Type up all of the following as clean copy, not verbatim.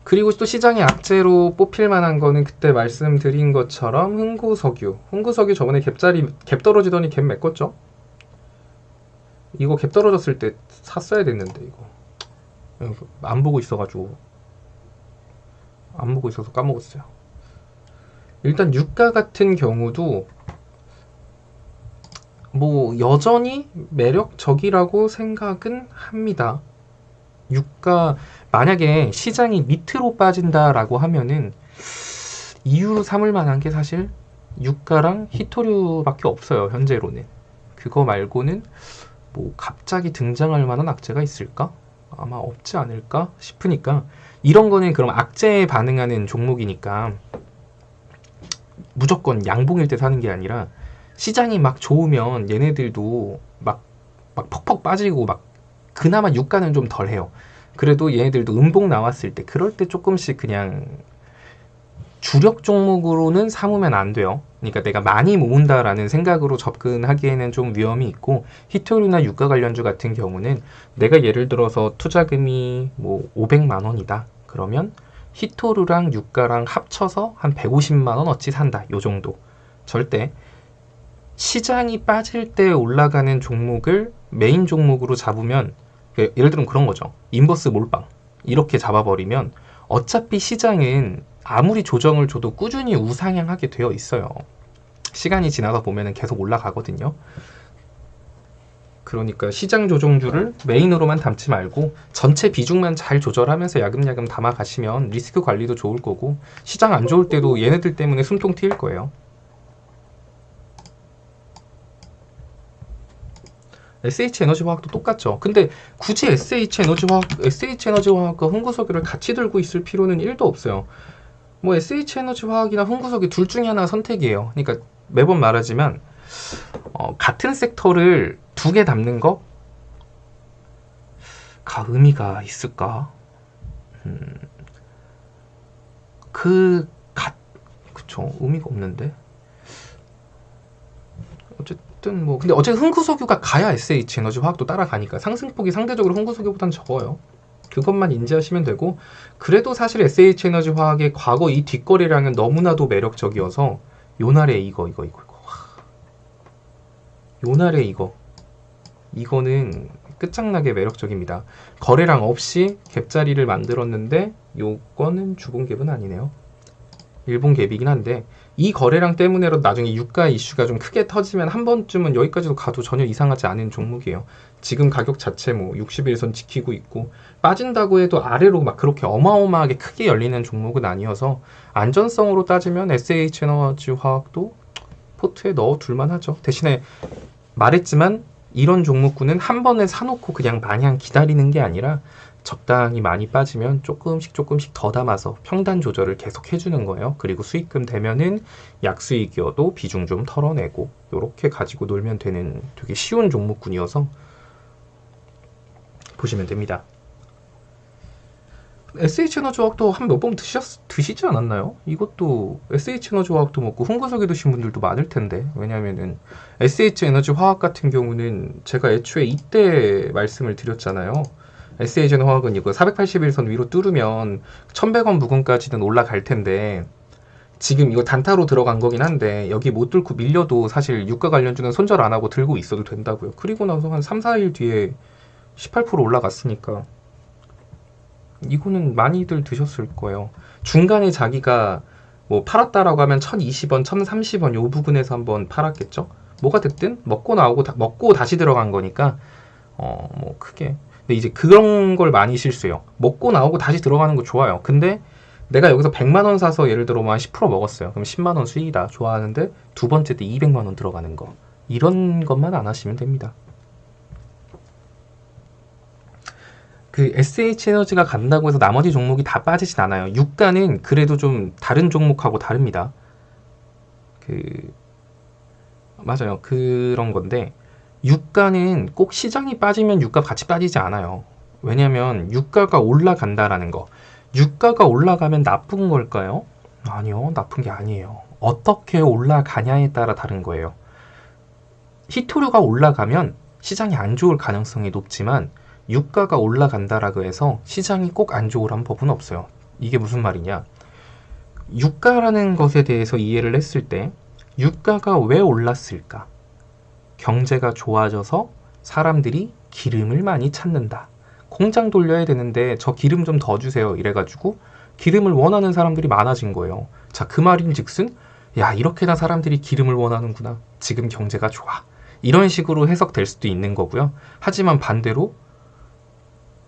그리고 또 시장의 악재로 뽑힐 만한 거는 그때 말씀드린 것처럼 흥구석유. 흥구석유 저번에 갭 떨어지더니 갭 메꿨죠? 이거 갭 떨어졌을 때 샀어야 됐는데 이거 안 보고 있어가지고 안 보고 있어서 까먹었어요. 일단 유가 같은 경우도 뭐 여전히 매력적이라고 생각은 합니다. 유가 만약에 시장이 밑으로 빠진다라고 하면은 이유로 삼을 만한 게 사실 유가랑 히토류밖에 없어요. 현재로는. 그거 말고는 뭐 갑자기 등장할 만한 악재가 있을까? 아마 없지 않을까 싶으니까 이런 거는 그럼 악재에 반응하는 종목이니까 무조건 양봉일 때 사는 게 아니라 시장이 막 좋으면 얘네들도 막 퍽퍽 빠지고 막 그나마 유가는 좀 덜해요. 그래도 얘네들도 음봉 나왔을 때 그럴 때 조금씩 그냥 주력 종목으로는 삼으면 안 돼요. 그러니까 내가 많이 모은다라는 생각으로 접근하기에는 좀 위험이 있고 히토류나 유가 관련주 같은 경우는 내가 예를 들어서 투자금이 뭐 500만 원이다. 그러면 히토류랑 유가랑 합쳐서 한 150만 원 어치 산다. 요 정도. 절대 시장이 빠질 때 올라가는 종목을 메인 종목으로 잡으면 예를 들면 그런 거죠. 인버스 몰빵 이렇게 잡아버리면 어차피 시장은 아무리 조정을 줘도 꾸준히 우상향하게 되어 있어요. 시간이 지나다 보면 계속 올라가거든요. 그러니까 시장 조정주를 메인으로만 담지 말고 전체 비중만 잘 조절하면서 야금야금 담아가시면 리스크 관리도 좋을 거고 시장 안 좋을 때도 얘네들 때문에 숨통 트일 거예요. SH에너지화학도 똑같죠. 근데 굳이 SH에너지화학과 흥구석유를 같이 들고 있을 필요는 1도 없어요. 뭐 SH에너지화학이나 흥구석유 둘 중에 하나 선택이에요. 그러니까 매번 말하지만 같은 섹터를 두 개 담는 거가 의미가 있을까? 그쵸. 의미가 없는데. 어쨌든 뭐 근데 어쨌든 흥구석유가 가야 SH에너지화학도 따라가니까 상승폭이 상대적으로 흥구석유보다는 적어요. 그것만 인지하시면 되고 그래도 사실 SH에너지화학의 과거 이 뒷거래량은 너무나도 매력적이어서 요날에 요날에 이거는 끝장나게 매력적입니다. 거래량 없이 갭자리를 만들었는데 요거는 주봉 갭은 아니네요. 일본 갭이긴 한데 이 거래량 때문에라도 나중에 유가 이슈가 좀 크게 터지면 한 번쯤은 여기까지도 가도 전혀 이상하지 않은 종목이에요. 지금 가격 자체 뭐 60일선 지키고 있고 빠진다고 해도 아래로 막 그렇게 어마어마하게 크게 열리는 종목은 아니어서 안전성으로 따지면 SH에너지화학도 포트에 넣어둘만 하죠. 대신에 말했지만 이런 종목군은 한 번에 사놓고 그냥 마냥 기다리는 게 아니라 적당히 많이 빠지면 조금씩 더 담아서 평단 조절을 계속 해주는 거예요. 그리고 수익금 되면은 약수익이어도 비중 좀 털어내고 이렇게 가지고 놀면 되는 되게 쉬운 종목군이어서 보시면 됩니다. SH에너지화학도 한 몇 번 드시지 않았나요? 이것도 SH에너지화학도 먹고 흥구석유 드신 분들도 많을 텐데 왜냐면은 SH에너지화학 같은 경우는 제가 애초에 이때 말씀을 드렸잖아요. SH에너지화학은 이거 481선 위로 뚫으면 1100원 부근까지는 올라갈 텐데 지금 이거 단타로 들어간 거긴 한데 여기 못 뚫고 밀려도 사실 유가 관련주는 손절 안 하고 들고 있어도 된다고요. 그리고 나서 한 3, 4일 뒤에 18% 올라갔으니까 이거는 많이들 드셨을 거예요. 중간에 자기가 뭐 팔았다라고 하면 1020원, 1030원 요 부근에서 한번 팔았겠죠? 뭐가 됐든 먹고 다시 들어간 거니까 뭐 크게. 근데 이제 그런 걸 많이 실수해요. 먹고 나오고 다시 들어가는 거 좋아요. 근데 내가 여기서 100만 원 사서 예를 들어 한 10% 먹었어요. 그럼 10만 원 수익이다. 좋아하는데 두 번째 때 200만 원 들어가는 거. 이런 것만 안 하시면 됩니다. 그 SH에너지가 간다고 해서 나머지 종목이 다 빠지진 않아요. 유가는 그래도 좀 다른 종목하고 다릅니다. 맞아요. 그런 건데 유가는 꼭 시장이 빠지면 유가 같이 빠지지 않아요. 왜냐면 유가가 올라간다라는 거. 유가가 올라가면 나쁜 걸까요? 아니요. 나쁜 게 아니에요. 어떻게 올라가냐에 따라 다른 거예요. 히토류가 올라가면 시장이 안 좋을 가능성이 높지만 유가가 올라간다라고 해서 시장이 꼭 안 좋으란 법은 없어요. 이게 무슨 말이냐? 유가라는 것에 대해서 이해를 했을 때 유가가 왜 올랐을까? 경제가 좋아져서 사람들이 기름을 많이 찾는다. 공장 돌려야 되는데 저 기름 좀 더 주세요. 이래가지고 기름을 원하는 사람들이 많아진 거예요. 자, 그 말인즉슨 야, 이렇게나 사람들이 기름을 원하는구나. 지금 경제가 좋아. 이런 식으로 해석될 수도 있는 거고요. 하지만 반대로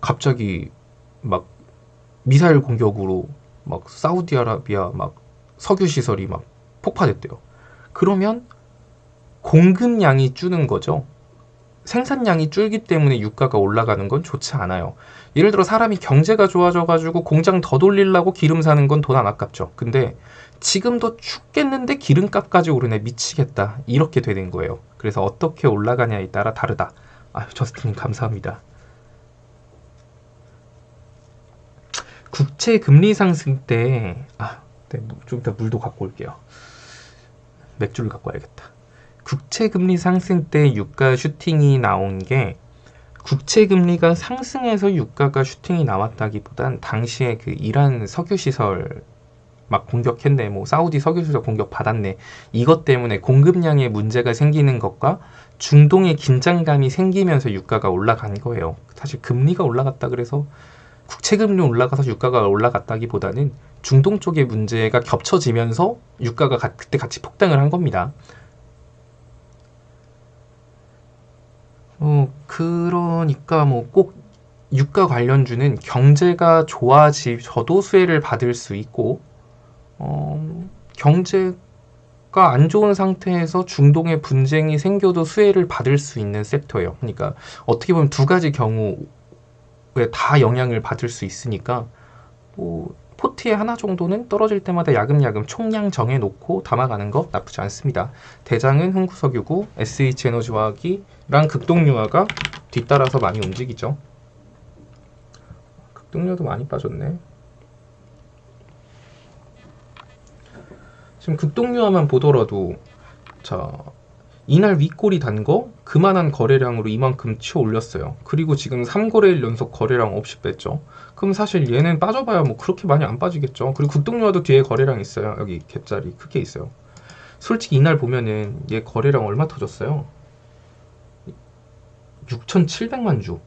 갑자기 막 미사일 공격으로 막 사우디아라비아 막 석유 시설이 막 폭파됐대요. 그러면 공급량이 줄는 거죠. 생산량이 줄기 때문에 유가가 올라가는 건 좋지 않아요. 예를 들어 사람이 경제가 좋아져가지고 공장 더 돌리려고 기름 사는 건 돈 안 아깝죠. 근데 지금도 죽겠는데 기름값까지 오르네 미치겠다. 이렇게 되는 거예요. 그래서 어떻게 올라가냐에 따라 다르다. 저스틴님 감사합니다. 국채 금리 상승 때 네, 좀 이따 물도 갖고 올게요. 맥주를 갖고 와야겠다. 국채 금리 상승 때 유가 슈팅이 나온 게 국채 금리가 상승해서 유가가 슈팅이 나왔다기보단 당시에 그 이란 석유 시설 막 공격했네, 뭐 사우디 석유 시설 공격 받았네, 이것 때문에 공급량에 문제가 생기는 것과 중동의 긴장감이 생기면서 유가가 올라간 거예요. 사실 금리가 올라갔다 그래서 국채 금리 올라가서 유가가 올라갔다기보다는 중동 쪽의 문제가 겹쳐지면서 유가가 그때 같이 폭등을 한 겁니다. 그러니까 뭐 꼭 유가 관련주는 경제가 좋아져도 수혜를 받을 수 있고, 경제가 안 좋은 상태에서 중동의 분쟁이 생겨도 수혜를 받을 수 있는 섹터예요. 그러니까 어떻게 보면 두 가지 경우에 다 영향을 받을 수 있으니까 뭐 포트에 하나 정도는 떨어질 때마다 야금야금 총량 정해놓고 담아가는 거 나쁘지 않습니다. 대장은 흥구석유고 SH에너지화학이랑 극동유화가 뒤따라서 많이 움직이죠. 극동유화도 많이 빠졌네. 지금 극동유화만 보더라도 자, 이날 윗골이 단 거 그만한 거래량으로 이만큼 치어 올렸어요. 그리고 지금 3거래일 연속 거래량 없이 뺐죠. 그럼 사실 얘는 빠져봐야 뭐 그렇게 많이 안 빠지겠죠. 그리고 극동유화도 뒤에 거래량 있어요. 여기 갭자리 크게 있어요. 솔직히 이날 보면은 얘 거래량 얼마 터졌어요? 6,700만 주.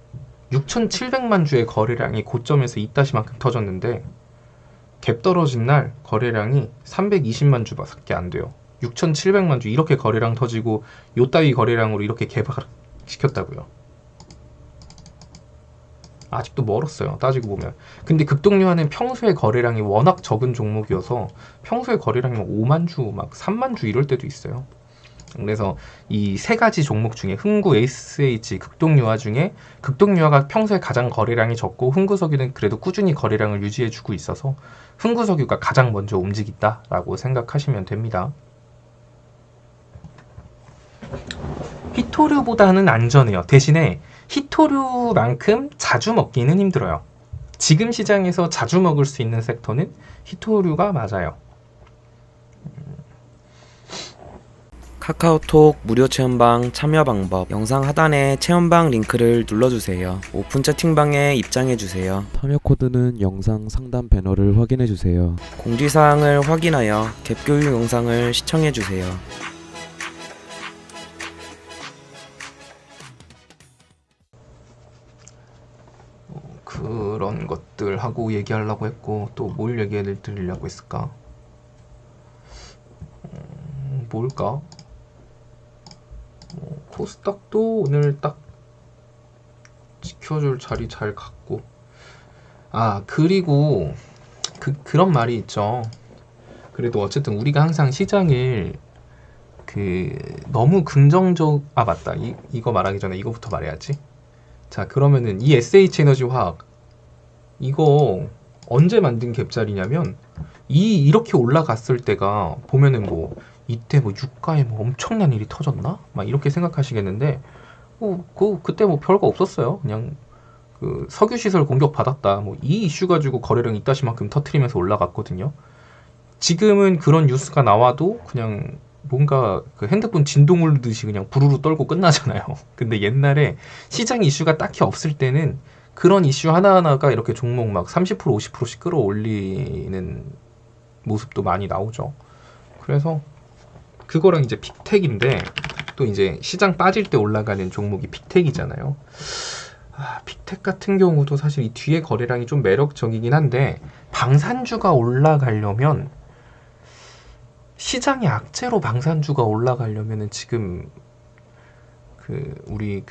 6,700만 주의 거래량이 고점에서 이따시만큼 터졌는데 갭 떨어진 날 거래량이 320만 주밖에 안 돼요. 6,700만 주 이렇게 거래량 터지고 요 따위 거래량으로 이렇게 개박시켰다고요. 아직도 멀었어요. 따지고 보면. 근데 극동유화는 평소에 거래량이 워낙 적은 종목이어서 평소에 거래량이 5만 주, 막 3만 주 이럴 때도 있어요. 그래서 이 세 가지 종목 중에 흥구, SH, 극동유화 중에 극동유화가 평소에 가장 거래량이 적고 흥구석유는 그래도 꾸준히 거래량을 유지해주고 있어서 흥구석유가 가장 먼저 움직인다라고 생각하시면 됩니다. 히토류보다는 안전해요. 대신에 히토류만큼 자주 먹기는 힘들어요. 지금 시장에서 자주 먹을 수 있는 섹터는 히토류가 맞아요. 카카오톡 무료 체험방 참여 방법 영상 하단에 체험방 링크를 눌러주세요. 오픈 채팅방에 입장해주세요. 참여 코드는 영상 상단 배너를 확인해주세요. 공지사항을 확인하여 갭 교육 영상을 시청해주세요. 그런 것들 하고 얘기하려고 했고 또 뭘 얘기해 드리려고 했을까? 뭘까? 코스닥도 오늘 딱 지켜줄 자리 잘 갔고, 그리고 그런 말이 있죠. 그래도 어쨌든 우리가 항상 시장을 너무 긍정적 맞다, 이거 말하기 전에 이거부터 말해야지. 자, 그러면은 이 SH에너지화학 이거 언제 만든 갭자리냐면 이렇게 올라갔을 때가 보면은 뭐 이때 뭐 유가에 뭐 엄청난 일이 터졌나? 막 이렇게 생각하시겠는데 그때 뭐 별거 없었어요. 그냥 그 석유 시설 공격 받았다. 뭐 이 이슈 가지고 거래량 이따시만큼 터트리면서 올라갔거든요. 지금은 그런 뉴스가 나와도 그냥 뭔가 그 핸드폰 진동 울리듯이 그냥 부르르 떨고 끝나잖아요. 근데 옛날에 시장 이슈가 딱히 없을 때는 그런 이슈 하나하나가 이렇게 종목 막 30% 50%씩 끌어올리는 모습도 많이 나오죠. 그래서 그거랑 이제 빅텍인데, 또 이제 시장 빠질 때 올라가는 종목이 빅텍이잖아요. 빅텍 같은 경우도 사실 이 뒤에 거래량이 좀 매력적이긴 한데, 방산주가 올라가려면, 시장의 악재로 방산주가 올라가려면은 지금 우리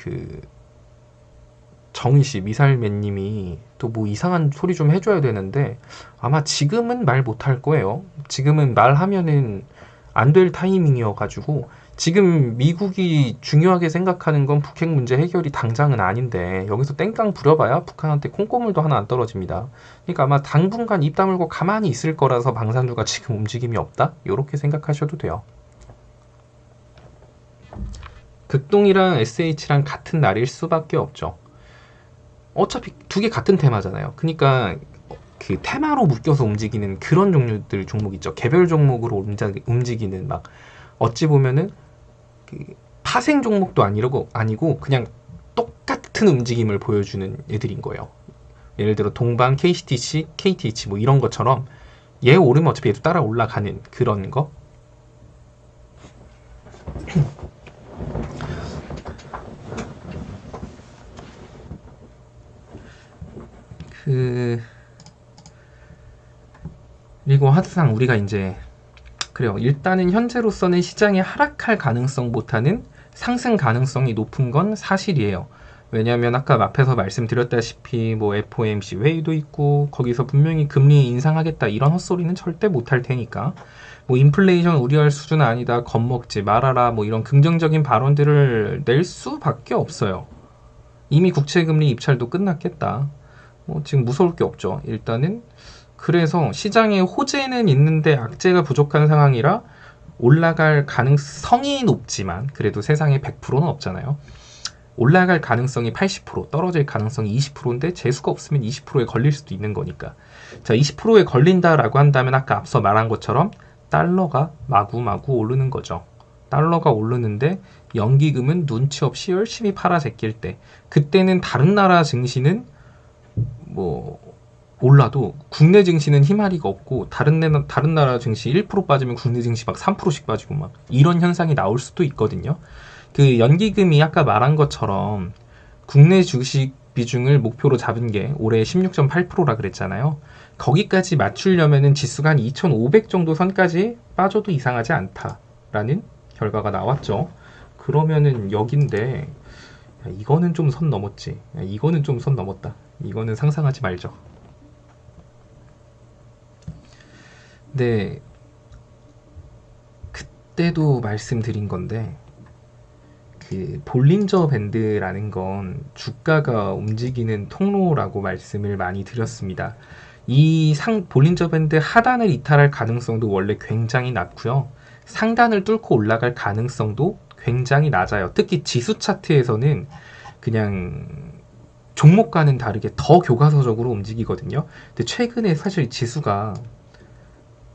정희씨 미살맨님이 또 뭐 이상한 소리 좀 해줘야 되는데, 아마 지금은 말 못할 거예요. 지금은 말하면은 안 될 타이밍이어가지고, 지금 미국이 중요하게 생각하는 건 북핵 문제 해결이 당장은 아닌데, 여기서 땡깡 부려봐야 북한한테 콩고물도 하나 안 떨어집니다. 그러니까 아마 당분간 입 다물고 가만히 있을 거라서 방산주가 지금 움직임이 없다? 이렇게 생각하셔도 돼요. 극동이랑 SH랑 같은 날일 수밖에 없죠. 어차피 두 개 같은 테마잖아요. 그러니까 그 테마로 묶여서 움직이는 그런 종류들 종목 있죠. 개별 종목으로 움직이는, 막 어찌 보면은 그 파생 종목도 아니고 그냥 똑같은 움직임을 보여주는 애들인 거예요. 예를 들어 동방, KCTC, KTH 뭐 이런 것처럼 얘 오르면 어차피 얘도 따라 올라가는 그런 거. 그리고 항상 우리가 이제 그래요. 일단은 현재로서는 시장이 하락할 가능성보다는 상승 가능성이 높은 건 사실이에요. 왜냐하면 아까 앞에서 말씀드렸다시피 뭐 FOMC 회의도 있고, 거기서 분명히 금리 인상하겠다 이런 헛소리는 절대 못할 테니까, 뭐 인플레이션 우려할 수준은 아니다, 겁먹지 말아라, 뭐 이런 긍정적인 발언들을 낼 수밖에 없어요. 이미 국채금리 입찰도 끝났겠다. 뭐 지금 무서울 게 없죠. 일단은 그래서 시장에 호재는 있는데 악재가 부족한 상황이라 올라갈 가능성이 높지만, 그래도 세상에 100%는 없잖아요. 올라갈 가능성이 80%, 떨어질 가능성이 20%인데 재수가 없으면 20%에 걸릴 수도 있는 거니까. 자, 20%에 걸린다라고 한다면 아까 앞서 말한 것처럼 달러가 마구마구 오르는 거죠. 달러가 오르는데 연기금은 눈치 없이 열심히 팔아 제낄 때, 그때는 다른 나라 증시는 뭐 올라도 국내 증시는 힘아리가 없고, 다른 나라 증시 1% 빠지면 국내 증시 막 3%씩 빠지고 막 이런 현상이 나올 수도 있거든요. 그 연기금이 아까 말한 것처럼 국내 주식 비중을 목표로 잡은 게 올해 16.8%라 그랬잖아요. 거기까지 맞추려면은 지수가 한 2,500 정도 선까지 빠져도 이상하지 않다라는 결과가 나왔죠. 그러면은 여긴데, 야, 이거는 좀 선 넘었지. 야, 이거는 좀 선 넘었다. 이거는 상상하지 말죠. 네, 그때도 말씀드린 건데, 그 볼린저 밴드라는 건 주가가 움직이는 통로라고 말씀을 많이 드렸습니다. 이 볼린저 밴드 하단을 이탈할 가능성도 원래 굉장히 낮고요. 상단을 뚫고 올라갈 가능성도 굉장히 낮아요. 특히 지수 차트에서는 그냥 종목과는 다르게 더 교과서적으로 움직이거든요. 근데 최근에 사실 지수가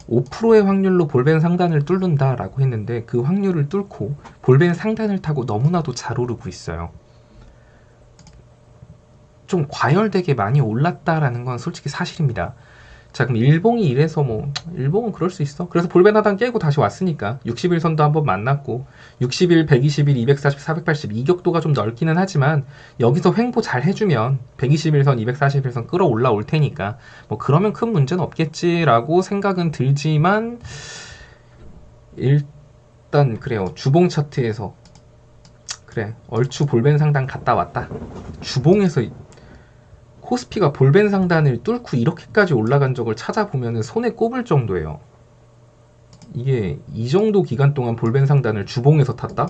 5%의 확률로 볼벤 상단을 뚫는다라고 했는데, 그 확률을 뚫고 볼벤 상단을 타고 너무나도 잘 오르고 있어요. 좀 과열되게 많이 올랐다라는 건 솔직히 사실입니다. 자, 그럼 일봉이 이래서 뭐 일봉은 그럴 수 있어. 그래서 볼벤 하단 깨고 다시 왔으니까 60일선도 한번 만났고, 60일, 120일, 240, 480 이격도가 좀 넓기는 하지만 여기서 횡보 잘 해주면 121선, 241선 끌어올라 올 테니까 뭐 그러면 큰 문제는 없겠지라고 생각은 들지만, 일단 그래요. 주봉 차트에서 그래, 얼추 볼벤 상단 갔다 왔다. 주봉에서 코스피가 볼벤 상단을 뚫고 이렇게까지 올라간 적을 찾아보면 손에 꼽을 정도예요. 이게 이 정도 기간 동안 볼벤 상단을 주봉에서 탔다?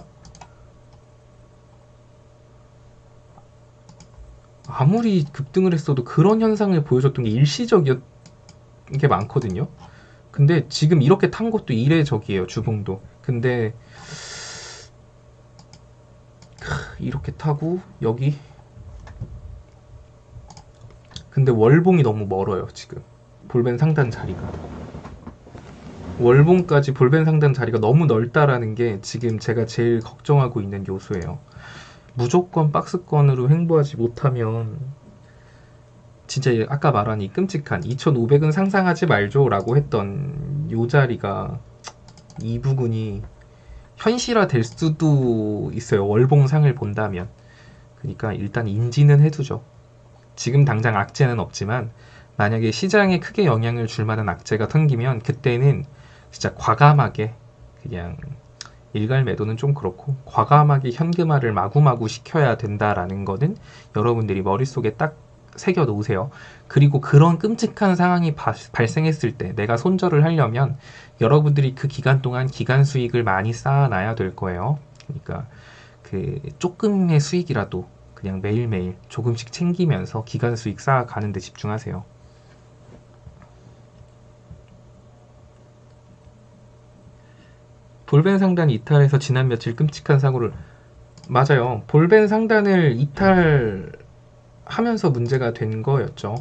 아무리 급등을 했어도 그런 현상을 보여줬던 게 일시적인 게 많거든요. 근데 지금 이렇게 탄 것도 이례적이에요, 주봉도. 근데 이렇게 타고 여기, 근데 월봉이 너무 멀어요. 지금 볼벤 상단 자리가, 월봉까지 볼벤 상단 자리가 너무 넓다라는 게 지금 제가 제일 걱정하고 있는 요소예요. 무조건 박스권으로 횡보하지 못하면 진짜 아까 말한 이 끔찍한 2,500은 상상하지 말죠라고 했던 요 자리가 이 부분이 현실화 될 수도 있어요. 월봉상을 본다면. 그러니까 일단 인지는 해두죠. 지금 당장 악재는 없지만 만약에 시장에 크게 영향을 줄 만한 악재가 생기면 그때는 진짜 과감하게 그냥 일괄 매도는 좀 그렇고 과감하게 현금화를 마구마구 시켜야 된다라는 거는 여러분들이 머릿속에 딱 새겨 놓으세요. 그리고 그런 끔찍한 상황이 발생했을 때 내가 손절을 하려면 여러분들이 그 기간 동안 기간 수익을 많이 쌓아놔야 될 거예요. 그러니까 그 조금의 수익이라도 그냥 매일매일 조금씩 챙기면서 기간 수익 쌓아가는 데 집중하세요. 볼벤 상단 이탈해서 지난 며칠 끔찍한 사고를 맞아요. 볼벤 상단을 이탈하면서 문제가 된 거였죠.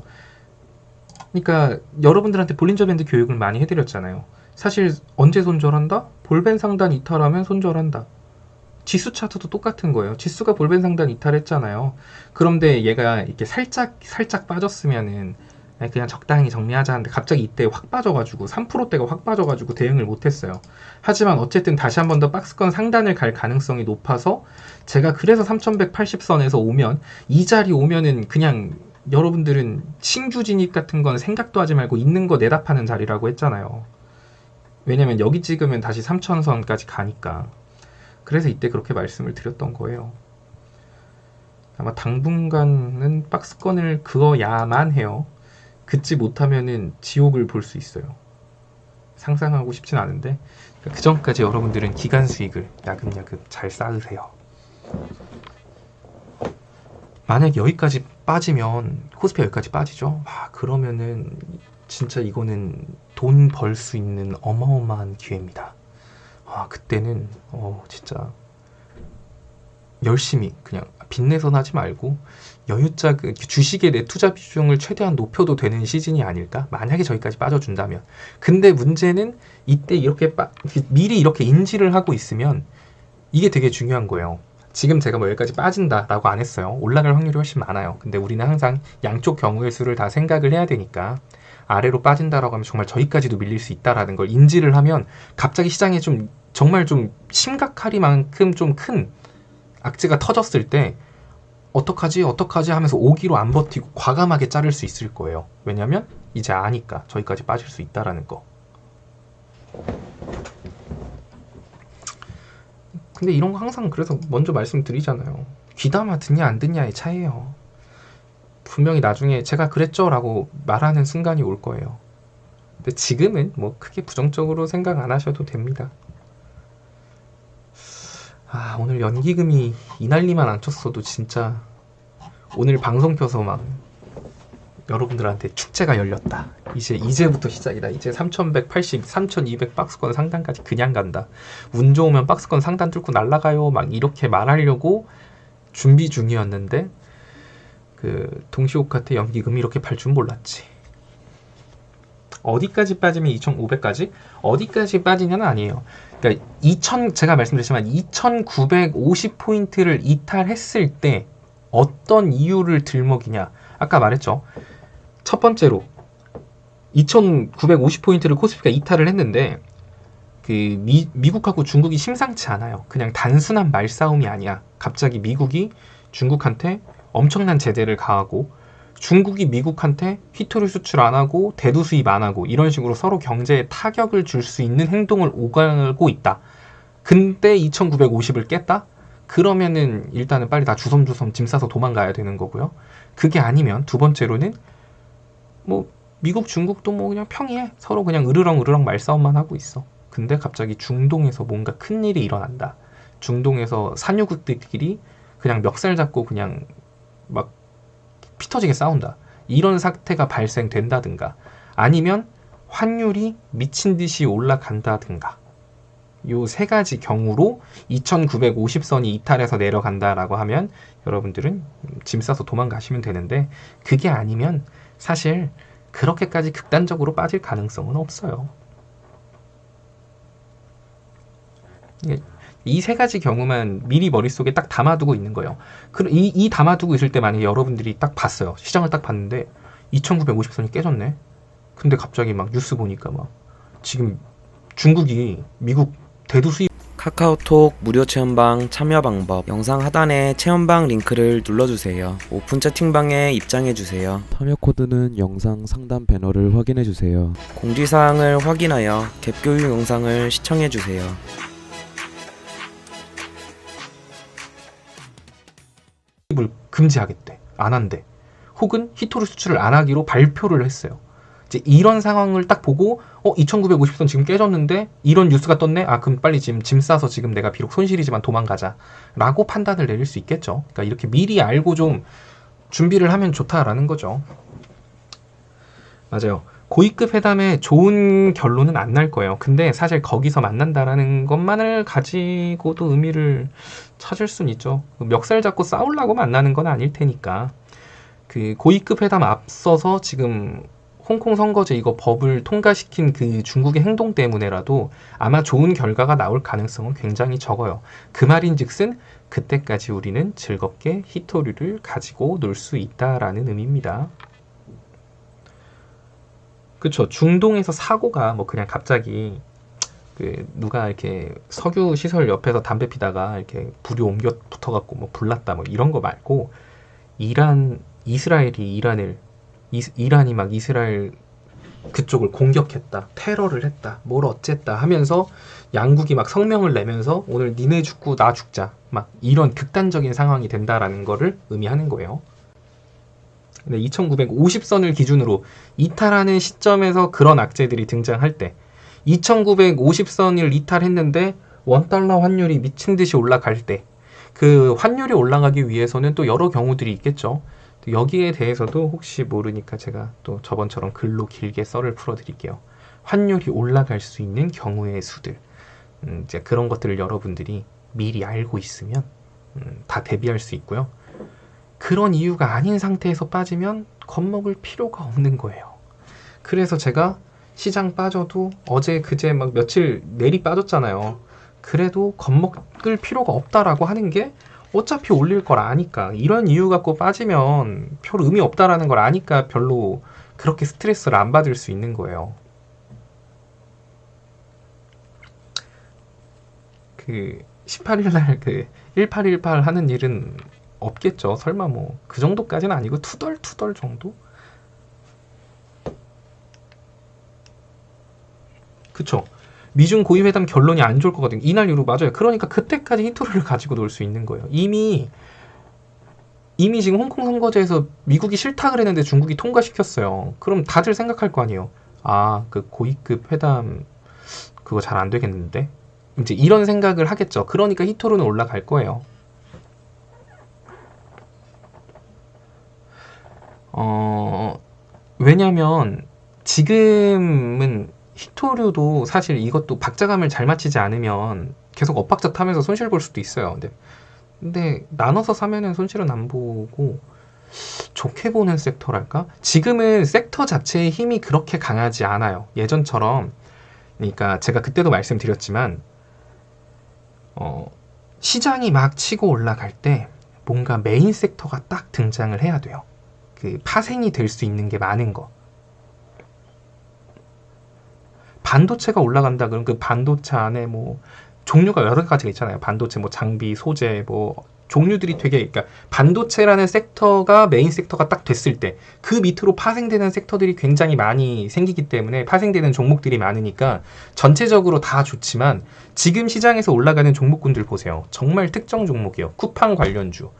그러니까 여러분들한테 볼린저 밴드 교육을 많이 해드렸잖아요. 사실 언제 손절한다? 볼벤 상단 이탈하면 손절한다. 지수 차트도 똑같은 거예요. 지수가 볼벤 상단 이탈했잖아요. 그런데 얘가 이렇게 살짝 빠졌으면은 그냥 적당히 정리하자 하는데 갑자기 이때 확 빠져가지고 3%대가 확 빠져가지고 대응을 못했어요. 하지만 어쨌든 다시 한 번 더 박스권 상단을 갈 가능성이 높아서 제가 그래서 3180선에서 오면 이 자리 오면은 그냥 여러분들은 신규 진입 같은 건 생각도 하지 말고 있는 거 내다 파는 자리라고 했잖아요. 왜냐면 여기 찍으면 다시 3000선까지 가니까. 그래서 이때 그렇게 말씀을 드렸던 거예요. 아마 당분간은 박스권을 그어야만 해요. 긋지 못하면은 지옥을 볼 수 있어요. 상상하고 싶진 않은데 그 전까지 여러분들은 기간 수익을 야금야금 잘 쌓으세요. 만약 여기까지 빠지면 코스피 여기까지 빠지죠. 그러면은 진짜 이거는 돈 벌 수 있는 어마어마한 기회입니다. 그때는 진짜 열심히 그냥 빚내선 하지 말고 여유자 주식의 내 투자 비중을 최대한 높여도 되는 시즌이 아닐까? 만약에 저기까지 빠져준다면. 근데 문제는 이때 이렇게 미리 이렇게 인지를 하고 있으면 이게 되게 중요한 거예요. 지금 제가 뭐 여기까지 빠진다라고 안 했어요. 올라갈 확률이 훨씬 많아요. 근데 우리는 항상 양쪽 경우의 수를 다 생각을 해야 되니까 아래로 빠진다라고 하면 정말 저기까지도 밀릴 수 있다라는 걸 인지를 하면 갑자기 시장에 좀 정말 좀 심각하리만큼 좀 큰 악재가 터졌을 때 어떡하지 하면서 오기로 안 버티고 과감하게 자를 수 있을 거예요. 왜냐면 이제 아니까 저기까지 빠질 수 있다라는 거. 근데 이런 거 항상 그래서 먼저 말씀드리잖아요. 귀담아 듣냐 안 듣냐의 차이예요. 분명히 나중에 제가 그랬죠 라고 말하는 순간이 올 거예요. 근데 지금은 뭐 크게 부정적으로 생각 안 하셔도 됩니다. 오늘 연기금이 이 난리만 안 쳤어도 진짜 오늘 방송 켜서 막 여러분들한테 축제가 열렸다. 이제부터 시작이다. 이제 3180, 3200 박스권 상단까지 그냥 간다. 운 좋으면 박스권 상단 뚫고 날아가요. 막 이렇게 말하려고 준비 중이었는데 그 동시오카트 연기금이 이렇게 팔 줄 몰랐지. 어디까지 빠지면 2500까지? 어디까지 빠지냐는 아니에요. 그러니까 제가 말씀드렸지만 2950포인트를 이탈했을 때 어떤 이유를 들먹이냐. 아까 말했죠. 첫 번째로 2950포인트를 코스피가 이탈을 했는데 그 미국하고 중국이 심상치 않아요. 그냥 단순한 말싸움이 아니야. 갑자기 미국이 중국한테 엄청난 제재를 가하고 중국이 미국한테 휘토리 수출 안 하고 대두 수입 안 하고 이런 식으로 서로 경제에 타격을 줄 수 있는 행동을 오가고 있다. 근데 2950을 깼다? 그러면은 일단은 빨리 다 주섬주섬 짐 싸서 도망가야 되는 거고요. 그게 아니면 두 번째로는 뭐 미국 중국도 뭐 그냥 평이해. 서로 그냥 으르렁 말싸움만 하고 있어. 근데 갑자기 중동에서 뭔가 큰일이 일어난다. 중동에서 산유국들끼리 그냥 멱살 잡고 그냥 막 피터지게 싸운다. 이런 사태가 발생된다든가 아니면 환율이 미친 듯이 올라간다든가 요 세 가지 경우로 2950선이 이탈해서 내려간다라고 하면 여러분들은 짐 싸서 도망가시면 되는데 그게 아니면 사실 그렇게까지 극단적으로 빠질 가능성은 없어요. 이 세 가지 경우만 미리 머릿속에 딱 담아두고 있는 거예요. 이 담아두고 있을 때 만약에 여러분들이 딱 봤어요. 시장을 딱 봤는데 2950선이 깨졌네. 근데 갑자기 막 뉴스 보니까 막 지금 중국이 미국 대두 수입 카카오톡 무료 체험방 참여 방법 영상 하단에 체험방 링크를 눌러주세요. 오픈 채팅방에 입장해주세요. 참여 코드는 영상 상단 배너를 확인해주세요. 공지사항을 확인하여 갭 교육 영상을 시청해주세요. 을 금지하겠대. 안 한대. 혹은 히토리 수출을 안 하기로 발표를 했어요. 이제 이런 상황을 딱 보고 2950선 지금 깨졌는데 이런 뉴스가 떴네. 아 그럼 빨리 지금 짐 싸서 지금 내가 비록 손실이지만 도망가자 라고 판단을 내릴 수 있겠죠. 그러니까 이렇게 미리 알고 좀 준비를 하면 좋다라는 거죠. 맞아요. 고위급 회담에 좋은 결론은 안 날 거예요. 근데 사실 거기서 만난다라는 것만을 가지고도 의미를 찾을 수는 있죠. 멱살 잡고 싸우려고 만나는 건 아닐 테니까. 그 고위급 회담 앞서서 지금 홍콩 선거제 이거 법을 통과시킨 그 중국의 행동 때문에라도 아마 좋은 결과가 나올 가능성은 굉장히 적어요. 그 말인즉슨 그때까지 우리는 즐겁게 히토류를 가지고 놀 수 있다라는 의미입니다. 그쵸. 중동에서 사고가 뭐 그냥 갑자기 그 누가 이렇게 석유 시설 옆에서 담배 피다가 이렇게 불이 옮겨 붙어갖고 뭐 불났다 뭐 이런 거 말고 이란이 막 이스라엘 그쪽을 공격했다, 테러를 했다, 뭘 어쨌다 하면서 양국이 막 성명을 내면서 오늘 니네 죽고 나 죽자 막 이런 극단적인 상황이 된다라는 거를 의미하는 거예요. 근데 2950선을 기준으로 이탈하는 시점에서 그런 악재들이 등장할 때 2950선을 이탈했는데 원달러 환율이 미친 듯이 올라갈 때 그 환율이 올라가기 위해서는 또 여러 경우들이 있겠죠. 여기에 대해서도 혹시 모르니까 제가 또 저번처럼 글로 길게 썰을 풀어드릴게요. 환율이 올라갈 수 있는 경우의 수들, 이제 그런 것들을 여러분들이 미리 알고 있으면 다 대비할 수 있고요. 그런 이유가 아닌 상태에서 빠지면 겁먹을 필요가 없는 거예요. 그래서 제가 시장 빠져도 어제 그제 막 며칠 내리 빠졌잖아요. 그래도 겁먹을 필요가 없다라고 하는 게 어차피 올릴 걸 아니까, 이런 이유 갖고 빠지면 별 의미 없다라는 걸 아니까 별로 그렇게 스트레스를 안 받을 수 있는 거예요. 그 18일날 그 1818 하는 일은 없겠죠. 설마 뭐 그 정도까지는 아니고 투덜투덜 정도? 그쵸. 미중 고위회담 결론이 안 좋을 거거든요. 이날 이후로. 맞아요. 그러니까 그때까지 히토리를 가지고 놀 수 있는 거예요. 이미 지금 홍콩 선거제에서 미국이 싫다 그랬는데 중국이 통과시켰어요. 그럼 다들 생각할 거 아니에요. 아, 그 고위급 회담 그거 잘 안 되겠는데? 이제 이런 생각을 하겠죠. 그러니까 히토리는 올라갈 거예요. 왜냐면 지금은 히토류도 사실 이것도 박자감을 잘 맞추지 않으면 계속 엇박자 타면서 손실 볼 수도 있어요. 근데 나눠서 사면은 손실은 안 보고 좋게 보는 섹터랄까? 지금은 섹터 자체의 힘이 그렇게 강하지 않아요. 예전처럼. 그러니까 제가 그때도 말씀드렸지만 시장이 막 치고 올라갈 때 뭔가 메인 섹터가 딱 등장을 해야 돼요. 그 파생이 될 수 있는 게 많은 거. 반도체가 올라간다 그러면 그 반도체 안에 뭐 종류가 여러 가지가 있잖아요. 반도체 뭐 장비, 소재 뭐 종류들이 되게, 그러니까 반도체라는 섹터가 메인 섹터가 딱 됐을 때 그 밑으로 파생되는 섹터들이 굉장히 많이 생기기 때문에 파생되는 종목들이 많으니까 전체적으로 다 좋지만 지금 시장에서 올라가는 종목군들 보세요. 정말 특정 종목이요. 쿠팡 관련주.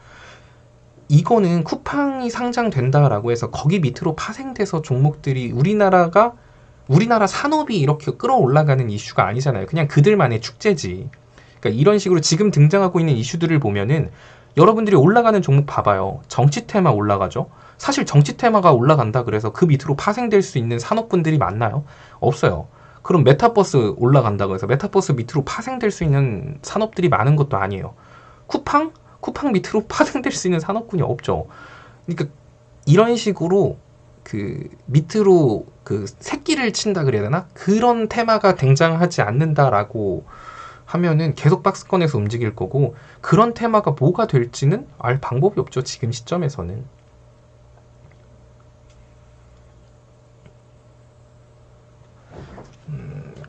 이거는 쿠팡이 상장된다라고 해서 거기 밑으로 파생돼서 종목들이 우리나라 산업이 이렇게 끌어올라가는 이슈가 아니잖아요. 그냥 그들만의 축제지. 그러니까 이런 식으로 지금 등장하고 있는 이슈들을 보면은 여러분들이 올라가는 종목 봐봐요. 정치 테마 올라가죠. 사실 정치 테마가 올라간다 그래서 그 밑으로 파생될 수 있는 산업군들이 많나요? 없어요. 그럼 메타버스 올라간다고 해서 메타버스 밑으로 파생될 수 있는 산업들이 많은 것도 아니에요. 쿠팡 밑으로 파생될 수 있는 산업군이 없죠. 그러니까 이런 식으로 그 밑으로 그 새끼를 친다 그래야 되나? 그런 테마가 등장하지 않는다라고 하면은 계속 박스권에서 움직일 거고, 그런 테마가 뭐가 될지는 알 방법이 없죠. 지금 시점에서는.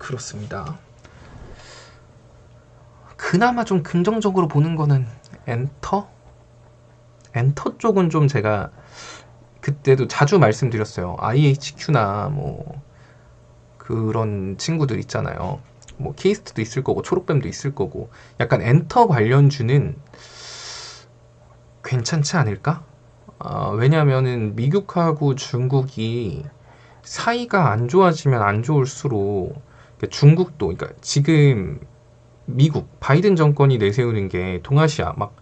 그렇습니다. 그나마 좀 긍정적으로 보는 거는 엔터? 엔터 쪽은 좀 제가 그때도 자주 말씀드렸어요. IHQ나 뭐 그런 친구들 있잖아요. 뭐 케이스트도 있을 거고 초록뱀도 있을 거고 약간 엔터 관련주는 괜찮지 않을까? 왜냐면은 미국하고 중국이 사이가 안 좋아지면 안 좋을수록 중국도 그러니까 지금 미국 바이든 정권이 내세우는 게 동아시아 막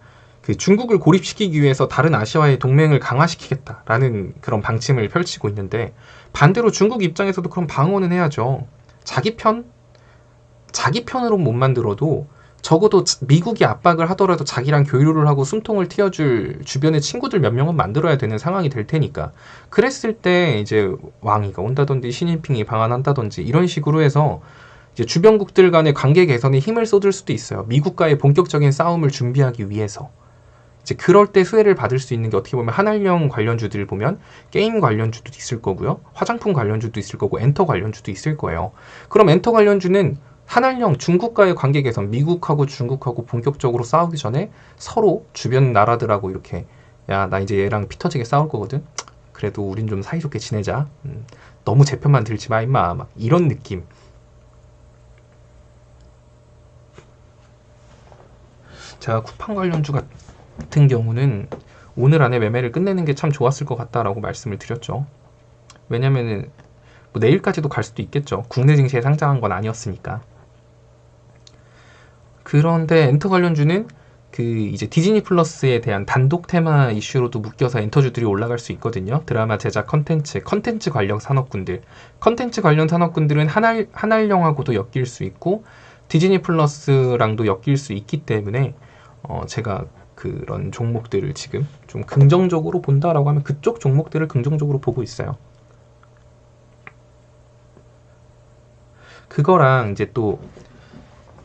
그 중국을 고립시키기 위해서 다른 아시아와의 동맹을 강화시키겠다라는 그런 방침을 펼치고 있는데 반대로 중국 입장에서도 그런 방어는 해야죠. 자기 편으로 못 만들어도 적어도 미국이 압박을 하더라도 자기랑 교류를 하고 숨통을 트여줄 주변의 친구들 몇 명은 만들어야 되는 상황이 될 테니까 그랬을 때 이제 왕이가 온다든지 시진핑이 방한한다든지 이런 식으로 해서 이제 주변국들 간의 관계 개선에 힘을 쏟을 수도 있어요. 미국과의 본격적인 싸움을 준비하기 위해서. 이제 그럴 때 수혜를 받을 수 있는 게 어떻게 보면 한알령 관련주들을 보면 게임 관련주도 있을 거고요. 화장품 관련주도 있을 거고 엔터 관련주도 있을 거예요. 그럼 엔터 관련주는 한알령 중국과의 관계 개선, 미국하고 중국하고 본격적으로 싸우기 전에 서로 주변 나라들하고 이렇게 야, 나 이제 얘랑 피 터지게 싸울 거거든. 그래도 우린 좀 사이좋게 지내자. 너무 제 편만 들지 마 임마. 막 이런 느낌. 제가 쿠팡 관련주 같은 경우는 오늘 안에 매매를 끝내는 게 참 좋았을 것 같다라고 말씀을 드렸죠. 왜냐면은 뭐 내일까지도 갈 수도 있겠죠. 국내 증시에 상장한 건 아니었으니까. 그런데 엔터 관련주는 그 이제 디즈니 플러스에 대한 단독 테마 이슈로도 묶여서 엔터주들이 올라갈 수 있거든요. 드라마 제작 컨텐츠 관련 산업군들. 컨텐츠 관련 산업군들은 한알령하고도 엮일 수 있고 디즈니 플러스랑도 엮일 수 있기 때문에 제가 그런 종목들을 지금 좀 긍정적으로 본다라고 하면 그쪽 종목들을 긍정적으로 보고 있어요. 그거랑 이제 또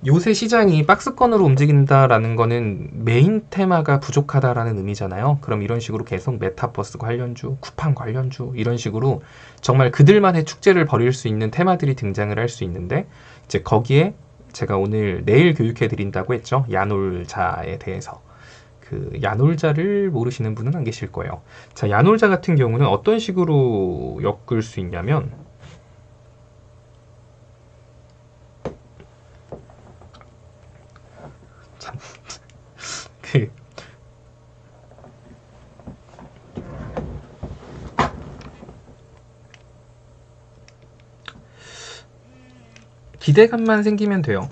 요새 시장이 박스권으로 움직인다라는 거는 메인 테마가 부족하다라는 의미잖아요. 그럼 이런 식으로 계속 메타버스 관련주, 쿠팡 관련주 이런 식으로 정말 그들만의 축제를 벌일 수 있는 테마들이 등장을 할 수 있는데 이제 거기에 제가 내일 교육해 드린다고 했죠. 야놀자에 대해서. 그 야놀자를 모르시는 분은 안 계실 거예요. 자, 야놀자 같은 경우는 어떤 식으로 엮을 수 있냐면 참, 기대감만 생기면 돼요.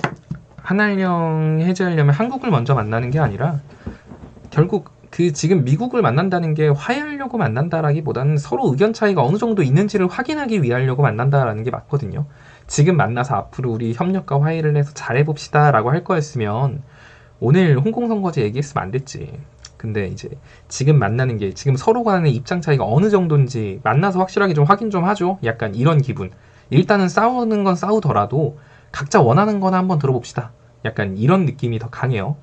한알령 해제하려면 한국을 먼저 만나는 게 아니라 결국 그 지금 미국을 만난다는 게 화해하려고 만난다라기보다는 서로 의견 차이가 어느 정도 있는지를 확인하기 위하려고 만난다라는 게 맞거든요. 지금 만나서 앞으로 우리 협력과 화해를 해서 잘해봅시다 라고 할 거였으면 오늘 홍콩 선거제 얘기했으면 안 됐지. 근데 이제 지금 만나는 게 지금 서로 간의 입장 차이가 어느 정도인지 만나서 확실하게 좀 확인 좀 하죠. 약간 이런 기분. 일단은 싸우는 건 싸우더라도 각자 원하는 거나 한번 들어봅시다. 약간 이런 느낌이 더 강해요.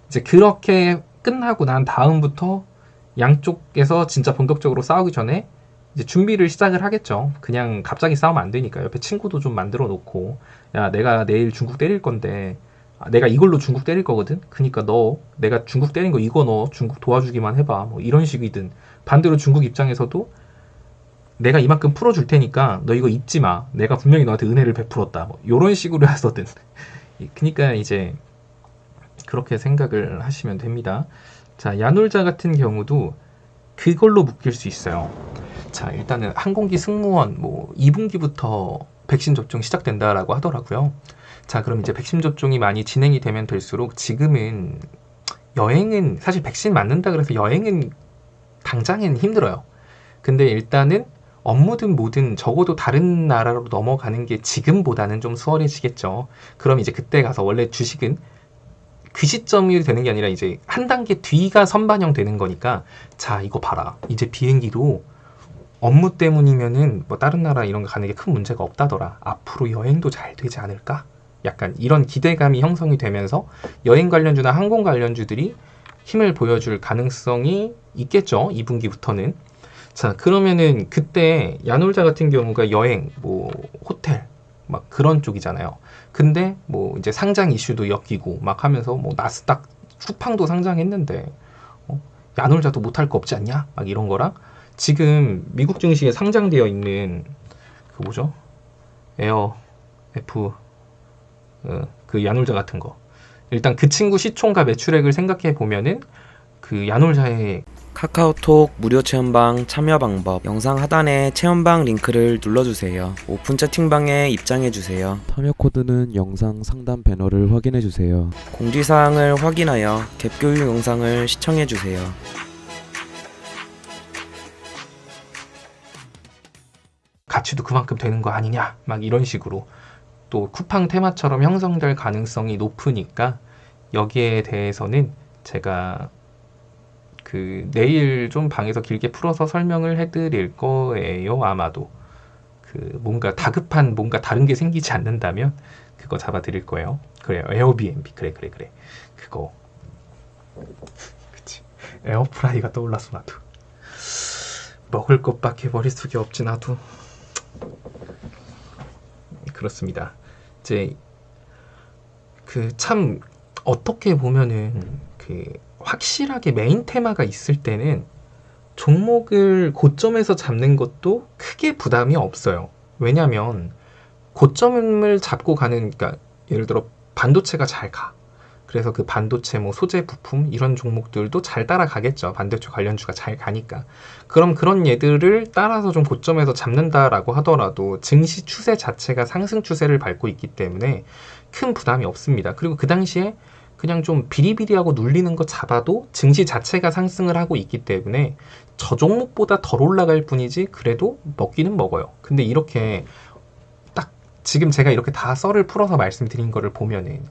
이제 그렇게 끝나고 난 다음부터 양쪽에서 진짜 본격적으로 싸우기 전에 이제 준비를 시작을 하겠죠. 그냥 갑자기 싸우면 안 되니까 옆에 친구도 좀 만들어 놓고 야, 내가 내일 중국 때릴 건데 내가 이걸로 중국 때릴 거거든. 그니까 내가 중국 때린 거 이거 너 중국 도와주기만 해봐. 뭐 이런 식이든 반대로 중국 입장에서도 내가 이만큼 풀어줄 테니까 너 이거 잊지 마. 내가 분명히 너한테 은혜를 베풀었다. 뭐 이런 식으로 해서든. 그니까 이제 그렇게 생각을 하시면 됩니다. 자, 야놀자 같은 경우도 그걸로 묶일 수 있어요. 자, 일단은 항공기 승무원 2분기부터 백신 접종 시작된다라고 하더라고요. 자, 그럼 이제 백신 접종이 많이 진행이 되면 될수록 지금은 여행은 사실 백신 맞는다 그래서 여행은 당장은 힘들어요. 근데 일단은 업무든 뭐든 적어도 다른 나라로 넘어가는 게 지금보다는 좀 수월해지겠죠. 그럼 이제 그때 가서 원래 주식은 그 시점이 되는 게 아니라 이제 한 단계 뒤가 선반영되는 거니까 자, 이거 봐라. 이제 비행기도 업무 때문이면은 뭐 다른 나라 이런 거 가는 게 큰 문제가 없다더라. 앞으로 여행도 잘 되지 않을까? 약간 이런 기대감이 형성이 되면서 여행 관련주나 항공 관련주들이 힘을 보여줄 가능성이 있겠죠. 2분기부터는. 자, 그러면은 그때 야놀자 같은 경우가 여행, 호텔, 막 그런 쪽이잖아요. 근데 뭐 이제 상장 이슈도 엮이고 막 하면서 뭐 나스닥 쿠팡도 상장했는데 야놀자도 못할 거 없지 않냐? 막 이런 거랑 지금 미국 증시에 상장되어 있는 그 뭐죠? 에어 F 그 야놀자 같은 거. 일단 그 친구 시총과 매출액을 생각해 보면은 그 야놀자의 카카오톡 무료 체험방 참여 방법 영상 하단에 체험방 링크를 눌러주세요. 오픈 채팅방에 입장해주세요. 참여 코드는 영상 상단 배너를 확인해 주세요. 공지사항을 확인하여 갭교육 영상을 시청해주세요. 가치도 그만큼 되는 거 아니냐? 막 이런 식으로 또 쿠팡 테마처럼 형성될 가능성이 높으니까 여기에 대해서는 제가 그 내일 좀 방에서 길게 풀어서 설명을 해드릴 거예요. 아마도 그 뭔가 다급한 뭔가 다른 게 생기지 않는다면 그거 잡아드릴 거예요. 그래요. 에어비앤비 그래 그거 그치. 에어프라이가 떠올랐어 나도. 먹을 것밖에 머릿속에 없지 나도. 그렇습니다. 이제 그 참 어떻게 보면은 그 확실하게 메인 테마가 있을 때는 종목을 고점에서 잡는 것도 크게 부담이 없어요. 왜냐면 고점을 잡고 가는, 그러니까 예를 들어 반도체가 잘 가. 그래서 그 반도체 뭐 소재 부품 이런 종목들도 잘 따라가겠죠. 반도체 관련주가 잘 가니까. 그럼 그런 얘들을 따라서 좀 고점에서 잡는다라고 하더라도 증시 추세 자체가 상승 추세를 밟고 있기 때문에 큰 부담이 없습니다. 그리고 그 당시에 그냥 좀 비리비리하고 눌리는 거 잡아도 증시 자체가 상승을 하고 있기 때문에 저 종목보다 덜 올라갈 뿐이지 그래도 먹기는 먹어요. 근데 이렇게 딱 지금 제가 이렇게 다 썰을 풀어서 말씀드린 거를 보면은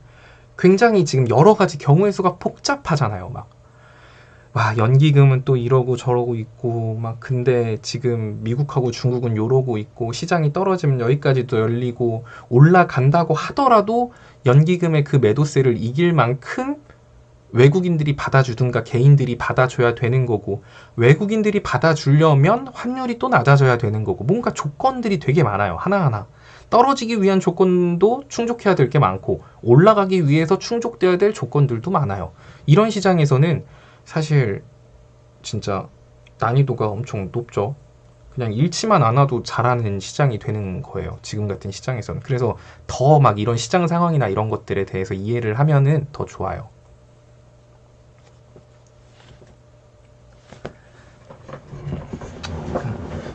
굉장히 지금 여러 가지 경우의 수가 복잡하잖아요. 막 와, 연기금은 또 이러고 저러고 있고 막 근데 지금 미국하고 중국은 요러고 있고 시장이 떨어지면 여기까지도 열리고 올라간다고 하더라도 연기금의 그 매도세를 이길 만큼 외국인들이 받아주든가 개인들이 받아줘야 되는 거고 외국인들이 받아주려면 환율이 또 낮아져야 되는 거고 뭔가 조건들이 되게 많아요. 하나하나. 떨어지기 위한 조건도 충족해야 될 게 많고 올라가기 위해서 충족돼야 될 조건들도 많아요. 이런 시장에서는 사실 진짜 난이도가 엄청 높죠. 그냥 잃지만 않아도 잘하는 시장이 되는 거예요. 지금 같은 시장에서는. 그래서 더 막 이런 시장 상황이나 이런 것들에 대해서 이해를 하면은 더 좋아요.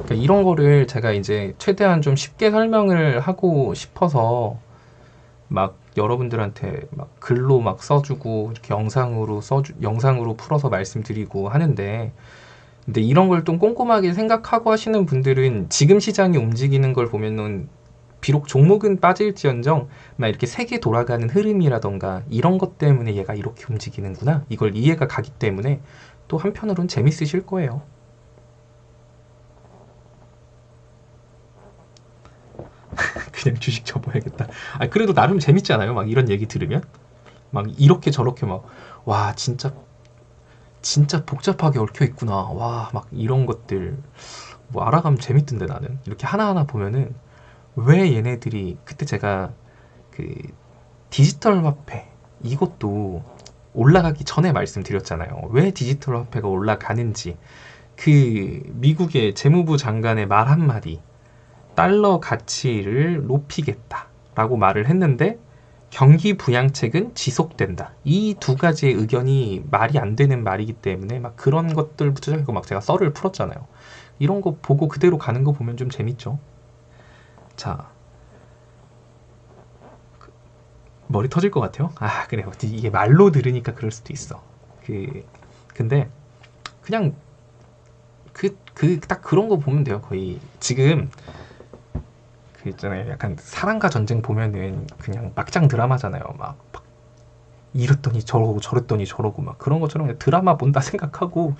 그러니까 이런 거를 제가 이제 최대한 좀 쉽게 설명을 하고 싶어서 막 여러분들한테 막 글로 막 써주고 이렇게 영상으로 풀어서 말씀드리고 하는데 근데 이런 걸 좀 꼼꼼하게 생각하고 하시는 분들은 지금 시장이 움직이는 걸 보면은 비록 종목은 빠질지언정 막 이렇게 세게 돌아가는 흐름이라던가 이런 것 때문에 얘가 이렇게 움직이는구나 이걸 이해가 가기 때문에 또 한편으로는 재밌으실 거예요. 그냥 주식 접어야겠다. 아, 그래도 나름 재밌지 않아요? 막 이런 얘기 들으면? 막 이렇게 저렇게 막, 와, 진짜 복잡하게 얽혀 있구나. 와, 막 이런 것들. 뭐 알아가면 재밌던데 나는. 이렇게 하나하나 보면은 왜 얘네들이, 그때 제가 그 디지털 화폐, 이것도 올라가기 전에 말씀드렸잖아요. 왜 디지털 화폐가 올라가는지. 그 미국의 재무부 장관의 말 한마디. 달러 가치를 높이겠다라고 말을 했는데 경기 부양책은 지속된다. 이 두 가지의 의견이 말이 안 되는 말이기 때문에 막 그런 것들부터 시작해서 막 제가 썰을 풀었잖아요. 이런 거 보고 그대로 가는 거 보면 좀 재밌죠. 자, 머리 터질 것 같아요. 아, 그래요. 이게 말로 들으니까 그럴 수도 있어. 근데 그냥 딱 그런 거 보면 돼요. 거의 지금 그 있잖아요. 약간 사랑과 전쟁 보면은 그냥 막장 드라마잖아요. 막 이랬더니 저러고 저랬더니 저러고 막 그런 것처럼 그냥 드라마 본다 생각하고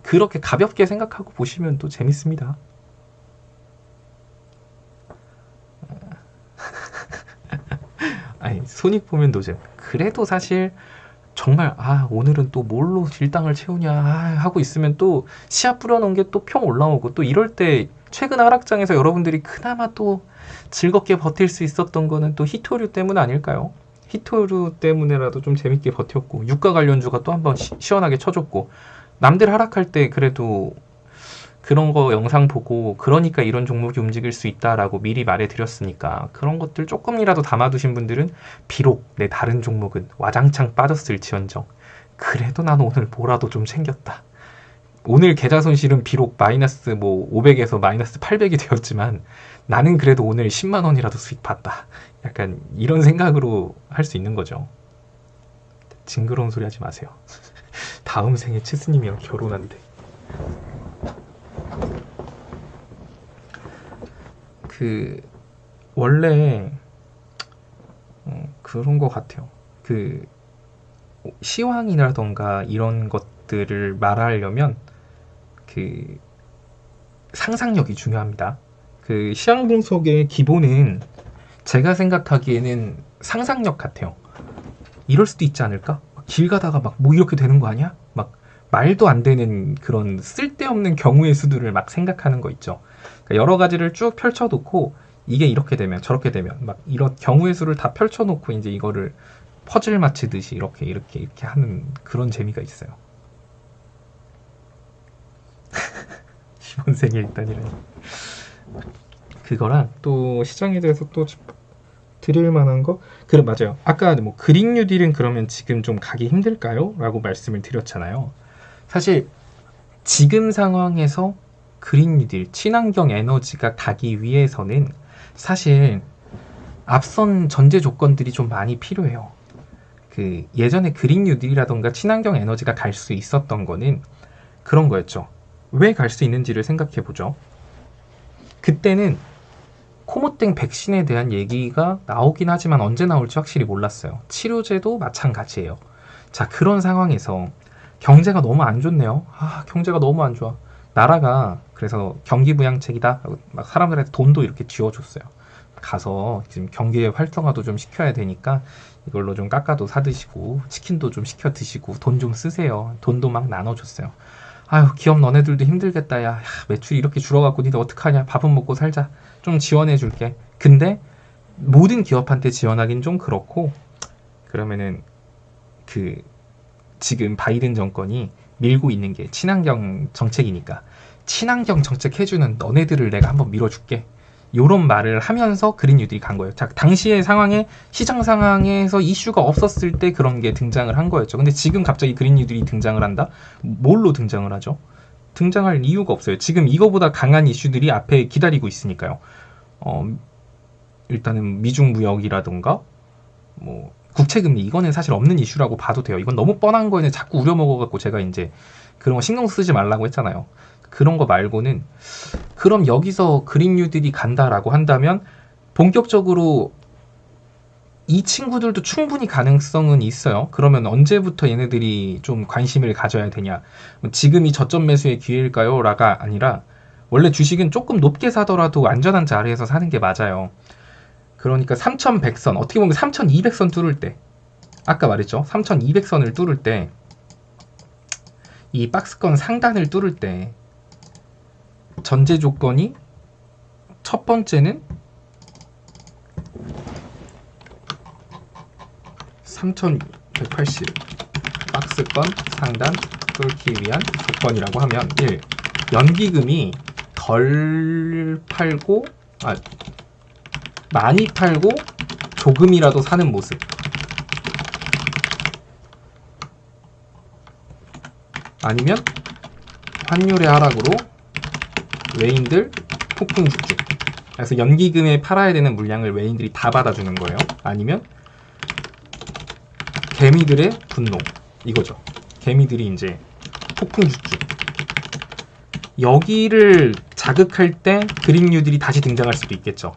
그렇게 가볍게 생각하고 보시면 또 재밌습니다. 아니, 손익 보면 노잼. 그래도 사실 정말 오늘은 또 뭘로 일당을 채우냐 하고 있으면 또 씨앗 뿌려놓은 게 또 평 올라오고 또 이럴 때 최근 하락장에서 여러분들이 그나마 또 즐겁게 버틸 수 있었던 거는 또 히토류 때문 아닐까요? 히토류 때문에라도 좀 재밌게 버텼고 유가 관련주가 또 한번 시원하게 쳐줬고 남들 하락할 때 그래도 그런 거 영상 보고 그러니까 이런 종목이 움직일 수 있다라고 미리 말해드렸으니까 그런 것들 조금이라도 담아두신 분들은 비록 내 다른 종목은 와장창 빠졌을지언정 그래도 난 오늘 뭐라도 좀 챙겼다. 오늘 계좌 손실은 비록 마이너스 뭐 500에서 마이너스 800이 되었지만 나는 그래도 오늘 10만 원이라도 수익 봤다. 약간 이런 생각으로 할 수 있는 거죠. 징그러운 소리 하지 마세요. 다음 생에 치스님이랑 결혼한대. 그 원래 그런 것 같아요. 그 시황이라던가 이런 것들을 말하려면 그 상상력이 중요합니다. 그 시황 분석의 기본은 제가 생각하기에는 상상력 같아요. 이럴 수도 있지 않을까? 길 가다가 막 뭐 이렇게 되는 거 아니야? 막 말도 안 되는 그런 쓸데없는 경우의 수들을 막 생각하는 거 있죠. 그러니까 여러 가지를 쭉 펼쳐놓고 이게 이렇게 되면 저렇게 되면 막 이런 경우의 수를 다 펼쳐놓고 이제 이거를 퍼즐 맞히듯이 이렇게 하는 그런 재미가 있어요. 이번 생에 일단이라니. 그거랑 또 시장에 대해서 또 드릴 만한 거? 그래 맞아요. 아까 뭐 그린 뉴딜은 그러면 지금 좀 가기 힘들까요? 라고 말씀을 드렸잖아요. 사실 지금 상황에서 그린 뉴딜, 친환경 에너지가 가기 위해서는 사실 앞선 전제 조건들이 좀 많이 필요해요. 그 예전에 그린 뉴딜이라던가 친환경 에너지가 갈 수 있었던 거는 그런 거였죠. 왜 갈 수 있는지를 생각해 보죠. 그때는 코모땡 백신에 대한 얘기가 나오긴 하지만 언제 나올지 확실히 몰랐어요. 치료제도 마찬가지예요. 자, 그런 상황에서 경제가 너무 안 좋네요. 경제가 너무 안 좋아. 나라가 그래서 경기부양책이다. 막 사람들한테 돈도 이렇게 쥐어줬어요. 가서 지금 경기 활성화도 좀 시켜야 되니까 이걸로 좀 깎아도 사드시고 치킨도 좀 시켜 드시고 돈 좀 쓰세요. 돈도 막 나눠줬어요. 아유, 기업 너네들도 힘들겠다. 야, 매출이 이렇게 줄어갖고 니들 어떡하냐. 밥은 먹고 살자. 좀 지원해줄게. 근데 모든 기업한테 지원하긴 좀 그렇고 그러면은 그 지금 바이든 정권이 밀고 있는 게 친환경 정책이니까 친환경 정책 해주는 너네들을 내가 한번 밀어줄게. 요런 말을 하면서 그린 뉴딜이 간 거예요. 자, 당시의 상황에 시장 상황에서 이슈가 없었을 때 그런 게 등장을 한 거였죠. 근데 지금 갑자기 그린 뉴딜이 등장을 한다? 뭘로 등장을 하죠? 등장할 이유가 없어요. 지금 이거보다 강한 이슈들이 앞에 기다리고 있으니까요. 일단은 미중 무역이라던가 뭐 국채금리 이거는 사실 없는 이슈라고 봐도 돼요. 이건 너무 뻔한 거에는 자꾸 우려먹어갖고 제가 이제 그런 거 신경 쓰지 말라고 했잖아요. 그런 거 말고는 그럼 여기서 그린 뉴딜이 간다라고 한다면 본격적으로 이 친구들도 충분히 가능성은 있어요. 그러면 언제부터 얘네들이 좀 관심을 가져야 되냐? 지금이 저점 매수의 기회일까요? 라가 아니라 원래 주식은 조금 높게 사더라도 안전한 자리에서 사는 게 맞아요. 그러니까 3100선, 어떻게 보면 3200선 뚫을 때 아까 말했죠. 3200선을 뚫을 때 이 박스권 상단을 뚫을 때 전제 조건이 첫 번째는 3180 박스권 상단 뚫기 위한 조건이라고 하면 1. 연기금이 덜 팔고 많이 팔고 조금이라도 사는 모습. 아니면 환율의 하락으로 외인들 폭풍 죽죽. 그래서 연기금에 팔아야 되는 물량을 외인들이 다 받아주는 거예요. 아니면 개미들의 분노. 이거죠. 개미들이 이제 폭풍 죽죽. 여기를 자극할 때 그린 뉴딜이 다시 등장할 수도 있겠죠.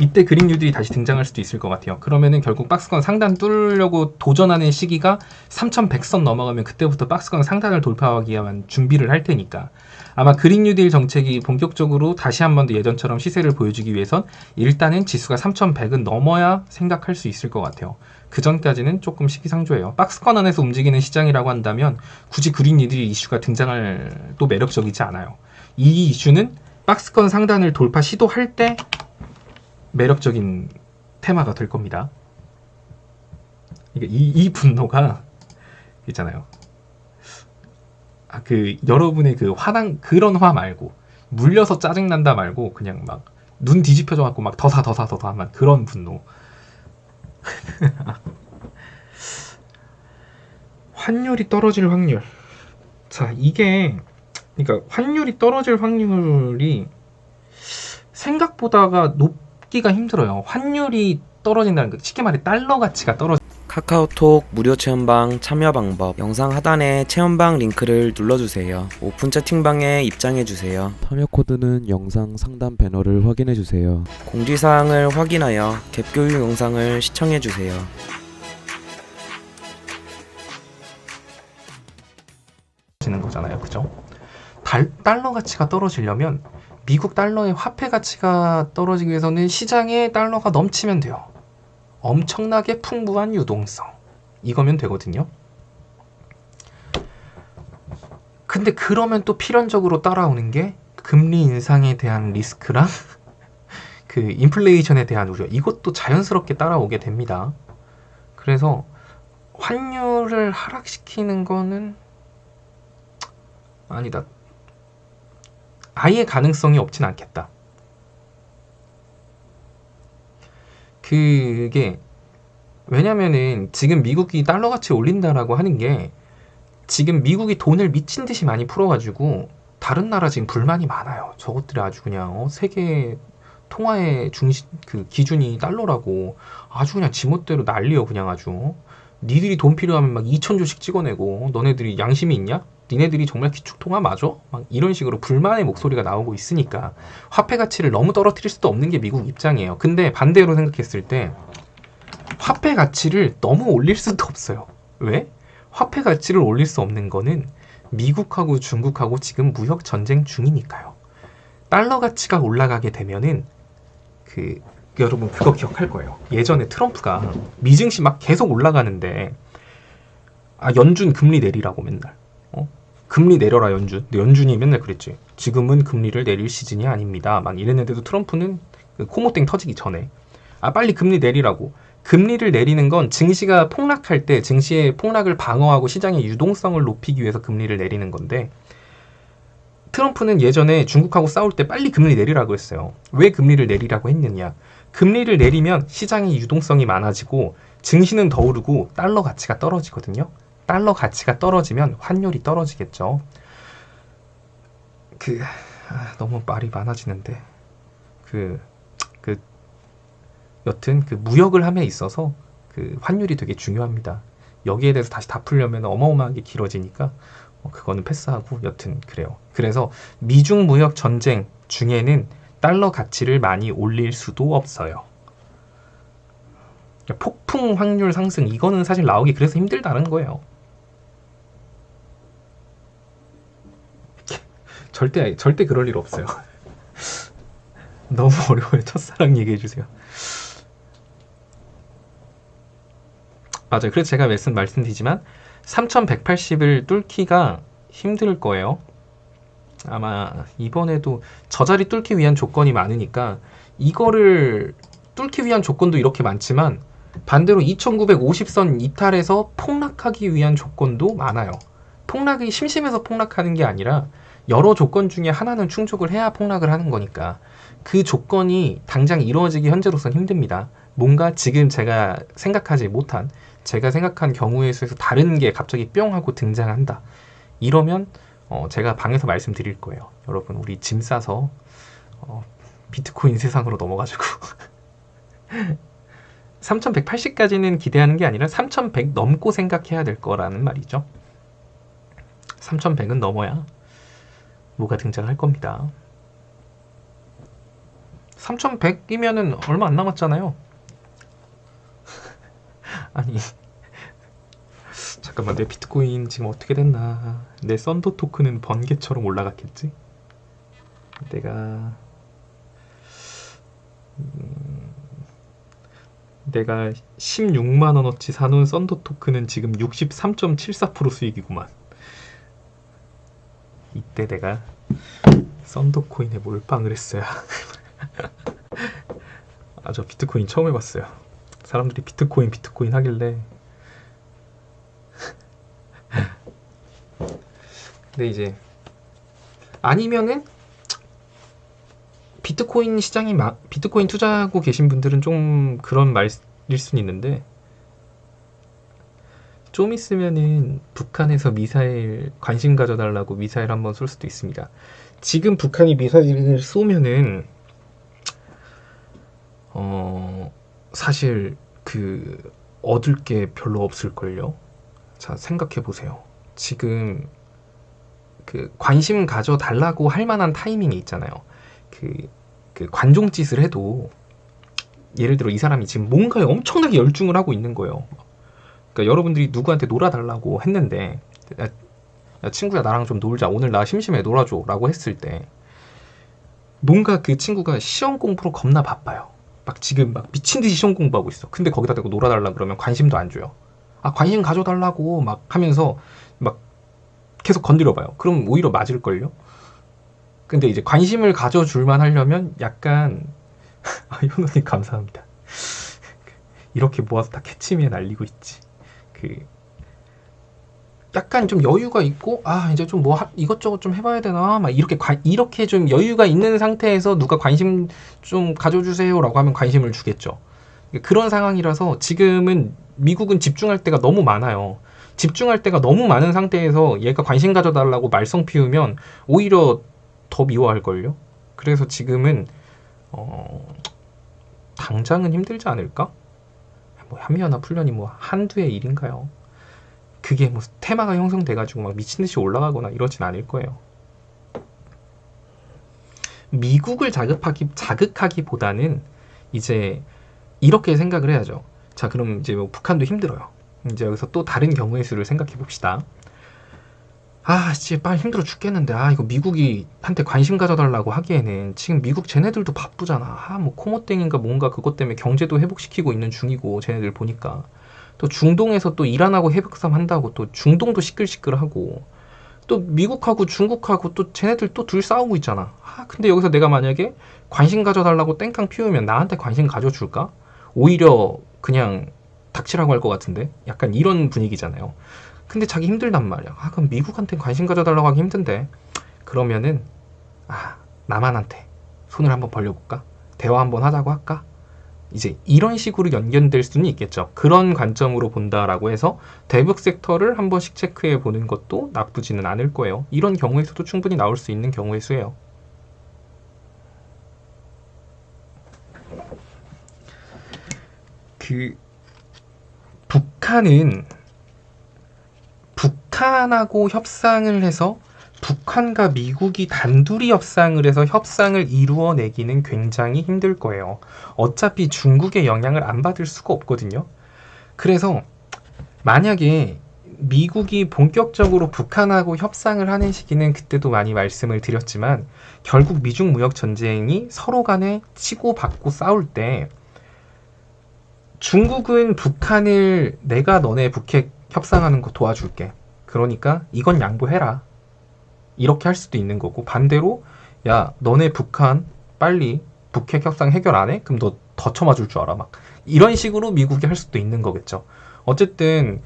이때 그린 뉴딜이 다시 등장할 수도 있을 것 같아요. 그러면은 결국 박스권 상단 뚫으려고 도전하는 시기가 3100선 넘어가면 그때부터 박스권 상단을 돌파하기 위한 준비를 할 테니까 아마 그린 뉴딜 정책이 본격적으로 다시 한 번 더 예전처럼 시세를 보여주기 위해선 일단은 지수가 3100은 넘어야 생각할 수 있을 것 같아요. 그 전까지는 조금 시기상조예요. 박스권 안에서 움직이는 시장이라고 한다면 굳이 그린 뉴딜 이슈가 등장할 또 매력적이지 않아요. 이 이슈는 박스권 상단을 돌파 시도할 때 매력적인 테마가 될 겁니다. 이 분노가 있잖아요. 여러분의 그 그런 화 말고, 물려서 짜증난다 말고, 그냥 막 눈 뒤집혀져 갖고 막 더 사 하면 그런 분노. 환율이 떨어질 확률. 자, 그러니까 환율이 떨어질 확률이 생각보다가 높기가 힘들어요. 환율이 떨어진다는 거, 쉽게 말해 달러 가치가 떨어져. 카카오톡 무료 체험방 참여 방법 영상 하단에 체험방 링크를 눌러주세요. 오픈 채팅방에 입장해주세요. 참여 코드는 영상 상단 배너를 확인해주세요. 공지사항을 확인하여 갭교육 영상을 시청해주세요. 지는 거잖아요, 그죠? 달러 가치가 떨어지려면 미국 달러의 화폐 가치가 떨어지기 위해서는 시장에 달러가 넘치면 돼요. 엄청나게 풍부한 유동성, 이거면 되거든요. 근데 그러면 또 필연적으로 따라오는 게 금리 인상에 대한 리스크랑 그 인플레이션에 대한 우려, 이것도 자연스럽게 따라오게 됩니다. 그래서 환율을 하락시키는 거는 아니다. 아예 가능성이 없진 않겠다. 그게 왜냐면은 지금 미국이 달러 가치 올린다라고 하는 게 지금 미국이 돈을 미친 듯이 많이 풀어가지고 다른 나라 지금 불만이 많아요. 저것들이 아주 그냥 세계 통화의 그 기준이 달러라고 아주 그냥 지멋대로 난리여. 그냥 아주 니들이 돈 필요하면 막 2,000조씩 찍어내고 너네들이 양심이 있냐? 니네들이 정말 기축통화 맞아? 막 이런 식으로 불만의 목소리가 나오고 있으니까 화폐 가치를 너무 떨어뜨릴 수도 없는 게 미국 입장이에요. 근데 반대로 생각했을 때 화폐 가치를 너무 올릴 수도 없어요. 왜? 화폐 가치를 올릴 수 없는 거는 미국하고 중국하고 지금 무역 전쟁 중이니까요. 달러 가치가 올라가게 되면은 여러분 그거 기억할 거예요. 예전에 트럼프가 미증시 막 계속 올라가는데 연준 금리 내리라고 맨날 금리 내려라 연준. 근데 연준이 맨날 그랬지. 지금은 금리를 내릴 시즌이 아닙니다. 막 이랬는데도 트럼프는 코모땡 터지기 전에 빨리 금리 내리라고. 금리를 내리는 건 증시가 폭락할 때 증시의 폭락을 방어하고 시장의 유동성을 높이기 위해서 금리를 내리는 건데, 트럼프는 예전에 중국하고 싸울 때 빨리 금리 내리라고 했어요. 왜 금리를 내리라고 했느냐? 금리를 내리면 시장의 유동성이 많아지고 증시는 더 오르고 달러 가치가 떨어지거든요. 달러 가치가 떨어지면 환율이 떨어지겠죠. 너무 말이 많아지는데 여튼 무역을 함에 있어서 환율이 되게 중요합니다. 여기에 대해서 다시 다 풀려면 어마어마하게 길어지니까 그거는 패스하고, 여튼 그래요. 그래서 미중 무역 전쟁 중에는 달러 가치를 많이 올릴 수도 없어요. 폭풍 환율 상승, 이거는 사실 나오기 그래서 힘들다는 거예요. 절대 그럴 일 없어요. 너무 어려워요. 첫사랑 얘기해 주세요. 맞아요. 그래서 제가 말씀드리지만 3180을 뚫기가 힘들 거예요. 아마 이번에도 저 자리 뚫기 위한 조건이 많으니까, 이거를 뚫기 위한 조건도 이렇게 많지만 반대로 2950선 이탈해서 폭락하기 위한 조건도 많아요. 폭락이 심심해서 폭락하는 게 아니라 여러 조건 중에 하나는 충족을 해야 폭락을 하는 거니까 그 조건이 당장 이루어지기 현재로서는 힘듭니다. 뭔가 지금 제가 생각한 경우에 있어서 다른 게 갑자기 뿅 하고 등장한다. 이러면 제가 방에서 말씀드릴 거예요. 여러분, 우리 짐 싸서 비트코인 세상으로 넘어가지고 3180까지는 기대하는 게 아니라 3100 넘고 생각해야 될 거라는 말이죠. 3100은 넘어야 뭐가 등장할 겁니다. 3100이면은 얼마 안 남았잖아요. 아니, 잠깐만, 내 비트코인 지금 어떻게 됐나. 내 썬더 토큰은 번개처럼 올라갔겠지? 내가 16만원어치 사놓은 썬더 토큰은 지금 63.74% 수익이구만. 이때 내가 썬더코인에 몰빵을 했어요. 아, 저 비트코인 처음 해봤어요. 사람들이 비트코인 하길래. 근데 이제 아니면은 비트코인 시장이 비트코인 투자하고 계신 분들은 좀 그런 말일 수는 있는데, 좀 있으면은 북한에서 미사일 관심 가져달라고 미사일 한번 쏠 수도 있습니다. 지금 북한이 미사일을 쏘면은 사실 그 얻을 게 별로 없을걸요. 자, 생각해 보세요. 지금 그 관심 가져달라고 할 만한 타이밍이 있잖아요. 그 관종짓을 해도, 예를 들어 이 사람이 지금 뭔가에 엄청나게 열중을 하고 있는 거예요. 그러니까 여러분들이 누구한테 놀아달라고 했는데, 야, 친구야 나랑 좀 놀자, 오늘 나 심심해 놀아줘 라고 했을 때, 뭔가 그 친구가 시험 공부로 겁나 바빠요. 막 지금 막 미친듯이 시험 공부하고 있어. 근데 거기다 대고 놀아달라 그러면 관심도 안 줘요. 아, 관심 가져달라고 막 하면서 막 계속 건드려봐요. 그럼 오히려 맞을걸요? 근데 이제 관심을 가져줄만 하려면 약간 아, 현우님 감사합니다. 이렇게 모아서 다 캐치미에 날리고 있지. 약간 좀 여유가 있고, 아 이제 좀 뭐 이것저것 좀 해봐야 되나, 막 이렇게 좀 여유가 있는 상태에서 누가 관심 좀 가져주세요라고 하면 관심을 주겠죠. 그런 상황이라서 지금은 미국은 집중할 때가 너무 많아요. 집중할 때가 너무 많은 상태에서 얘가 관심 가져달라고 말썽 피우면 오히려 더 미워할걸요. 그래서 지금은 당장은 힘들지 않을까? 뭐 한미연화 훈련이 뭐 한두의 일인가요? 그게 뭐 테마가 형성돼가지고 막 미친듯이 올라가거나 이러진 않을 거예요. 미국을 자극하기보다는 이제 이렇게 생각을 해야죠. 자, 그럼 이제 뭐 북한도 힘들어요. 이제 여기서 또 다른 경우의 수를 생각해 봅시다. 아, 진짜 빨리 힘들어 죽겠는데, 아, 이거 미국이 한테 관심 가져달라고 하기에는 지금 미국 쟤네들도 바쁘잖아. 아, 뭐 코모땡인가 뭔가 그것 때문에 경제도 회복시키고 있는 중이고, 쟤네들 보니까. 또 중동에서 또 이란하고 해박싸움 한다고 또 중동도 시끌시끌하고, 또 미국하고 중국하고 또 쟤네들 또 둘 싸우고 있잖아. 아, 근데 여기서 내가 만약에 관심 가져달라고 땡깡 피우면 나한테 관심 가져줄까? 오히려 그냥 닥치라고 할 것 같은데? 약간 이런 분위기잖아요. 근데 자기 힘들단 말이야. 아, 그럼 미국한테 관심 가져달라고 하기 힘든데. 그러면은, 아, 남한한테 손을 한번 벌려볼까? 대화 한번 하자고 할까? 이제 이런 식으로 연결될 수는 있겠죠. 그런 관점으로 본다라고 해서 대북 섹터를 한 번씩 체크해 보는 것도 나쁘지는 않을 거예요. 이런 경우에서도 충분히 나올 수 있는 경우의 수예요. 북한하고 협상을 해서, 북한과 미국이 단둘이 협상을 해서 협상을 이루어내기는 굉장히 힘들 거예요. 어차피 중국의 영향을 안 받을 수가 없거든요. 그래서 만약에 미국이 본격적으로 북한하고 협상을 하는 시기는 그때도 많이 말씀을 드렸지만, 결국 미중 무역 전쟁이 서로 간에 치고받고 싸울 때 중국은 북한을 내가 너네 북핵 협상하는 거 도와줄게, 그러니까 이건 양보해라, 이렇게 할 수도 있는 거고, 반대로 야 너네 북한 빨리 북핵 협상 해결 안 해? 그럼 너 더 쳐맞을 줄 알아, 막 이런 식으로 미국이 할 수도 있는 거겠죠. 어쨌든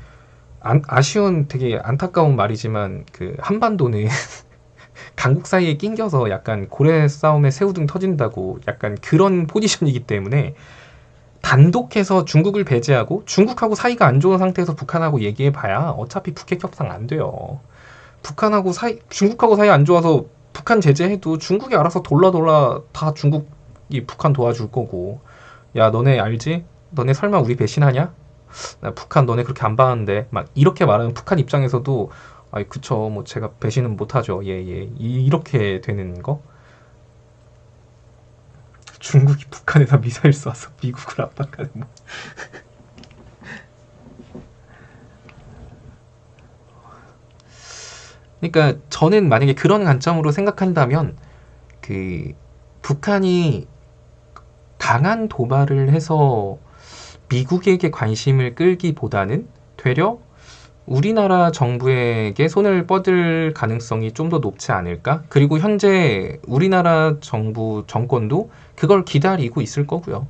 아쉬운, 되게 안타까운 말이지만 그 한반도는 강국 사이에 낑겨서 약간 고래 싸움에 새우등 터진다고, 약간 그런 포지션이기 때문에 단독해서 중국을 배제하고 중국하고 사이가 안 좋은 상태에서 북한하고 얘기해봐야 어차피 북핵 협상 안 돼요. 중국하고 사이 안 좋아서 북한 제재해도 중국이 알아서 돌라 다 중국이 북한 도와줄 거고, 야 너네 알지? 너네 설마 우리 배신하냐? 나 북한 너네 그렇게 안 봐하는데, 막 이렇게 말하는 북한 입장에서도 아이 그쵸, 뭐 제가 배신은 못하죠, 예 이렇게 되는 거. 중국이 북한에다 미사일 쏴서 미국을 압박하는 뭐. 그러니까 저는 만약에 그런 관점으로 생각한다면, 그 북한이 강한 도발을 해서 미국에게 관심을 끌기보다는 되려 우리나라 정부에게 손을 뻗을 가능성이 좀 더 높지 않을까? 그리고 현재 우리나라 정부 정권도 그걸 기다리고 있을 거고요.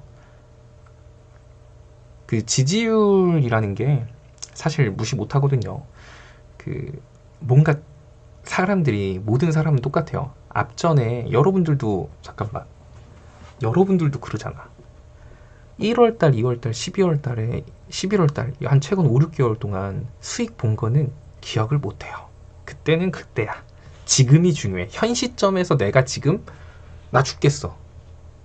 그 지지율이라는 게 사실 무시 못 하거든요. 그 뭔가 사람들이 모든 사람은 똑같아요. 앞전에 여러분들도 잠깐만 여러분들도 그러잖아. 1월달, 2월달, 12월달에 11월달 한 최근 5, 6개월 동안 수익 본 거는 기억을 못 해요. 그때는 그때야. 지금이 중요해. 현 시점에서 내가 지금 나 죽겠어.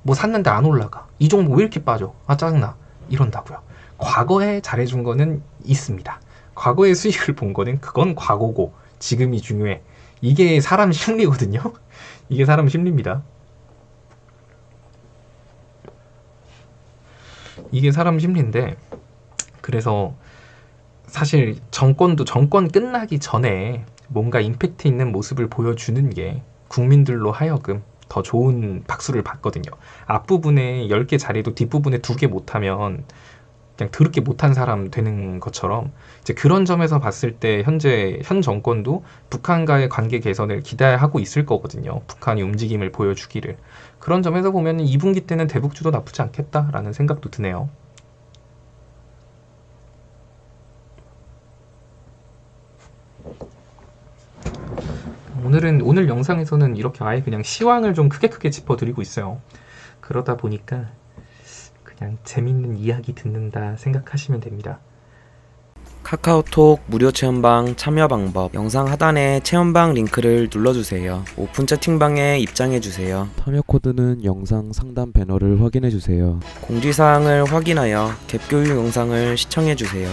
뭐 샀는데 안 올라가. 이 종목 왜 이렇게 빠져? 아 짜증나. 이런다고요. 과거에 잘해준 거는 있습니다. 과거에 수익을 본 거는 그건 과거고 지금이 중요해. 이게 사람 심리거든요. 이게 사람 심리입니다. 이게 사람 심리인데 그래서 사실 정권도 정권 끝나기 전에 뭔가 임팩트 있는 모습을 보여주는 게 국민들로 하여금 더 좋은 박수를 받거든요. 앞부분에 10개 자리도 뒷부분에 2개 못하면 그냥 더럽게 못한 사람 되는 것처럼 이제 그런 점에서 봤을 때 현재 현 정권도 북한과의 관계 개선을 기대하고 있을 거거든요. 북한이 움직임을 보여주기를. 그런 점에서 보면 2분기 때는 대북주도 나쁘지 않겠다라는 생각도 드네요. 오늘 영상에서는 이렇게 아예 그냥 시황을 좀 크게 짚어드리고 있어요. 그러다 보니까 그냥 재밌는 이야기 듣는다 생각하시면 됩니다. 카카오톡 무료 체험방 참여 방법 영상 하단에 체험방 링크를 눌러주세요. 오픈 채팅방에 입장해주세요. 참여 코드는 영상 상단 배너를 확인해 주세요. 공지사항을 확인하여 갭 교육 영상을 시청해주세요.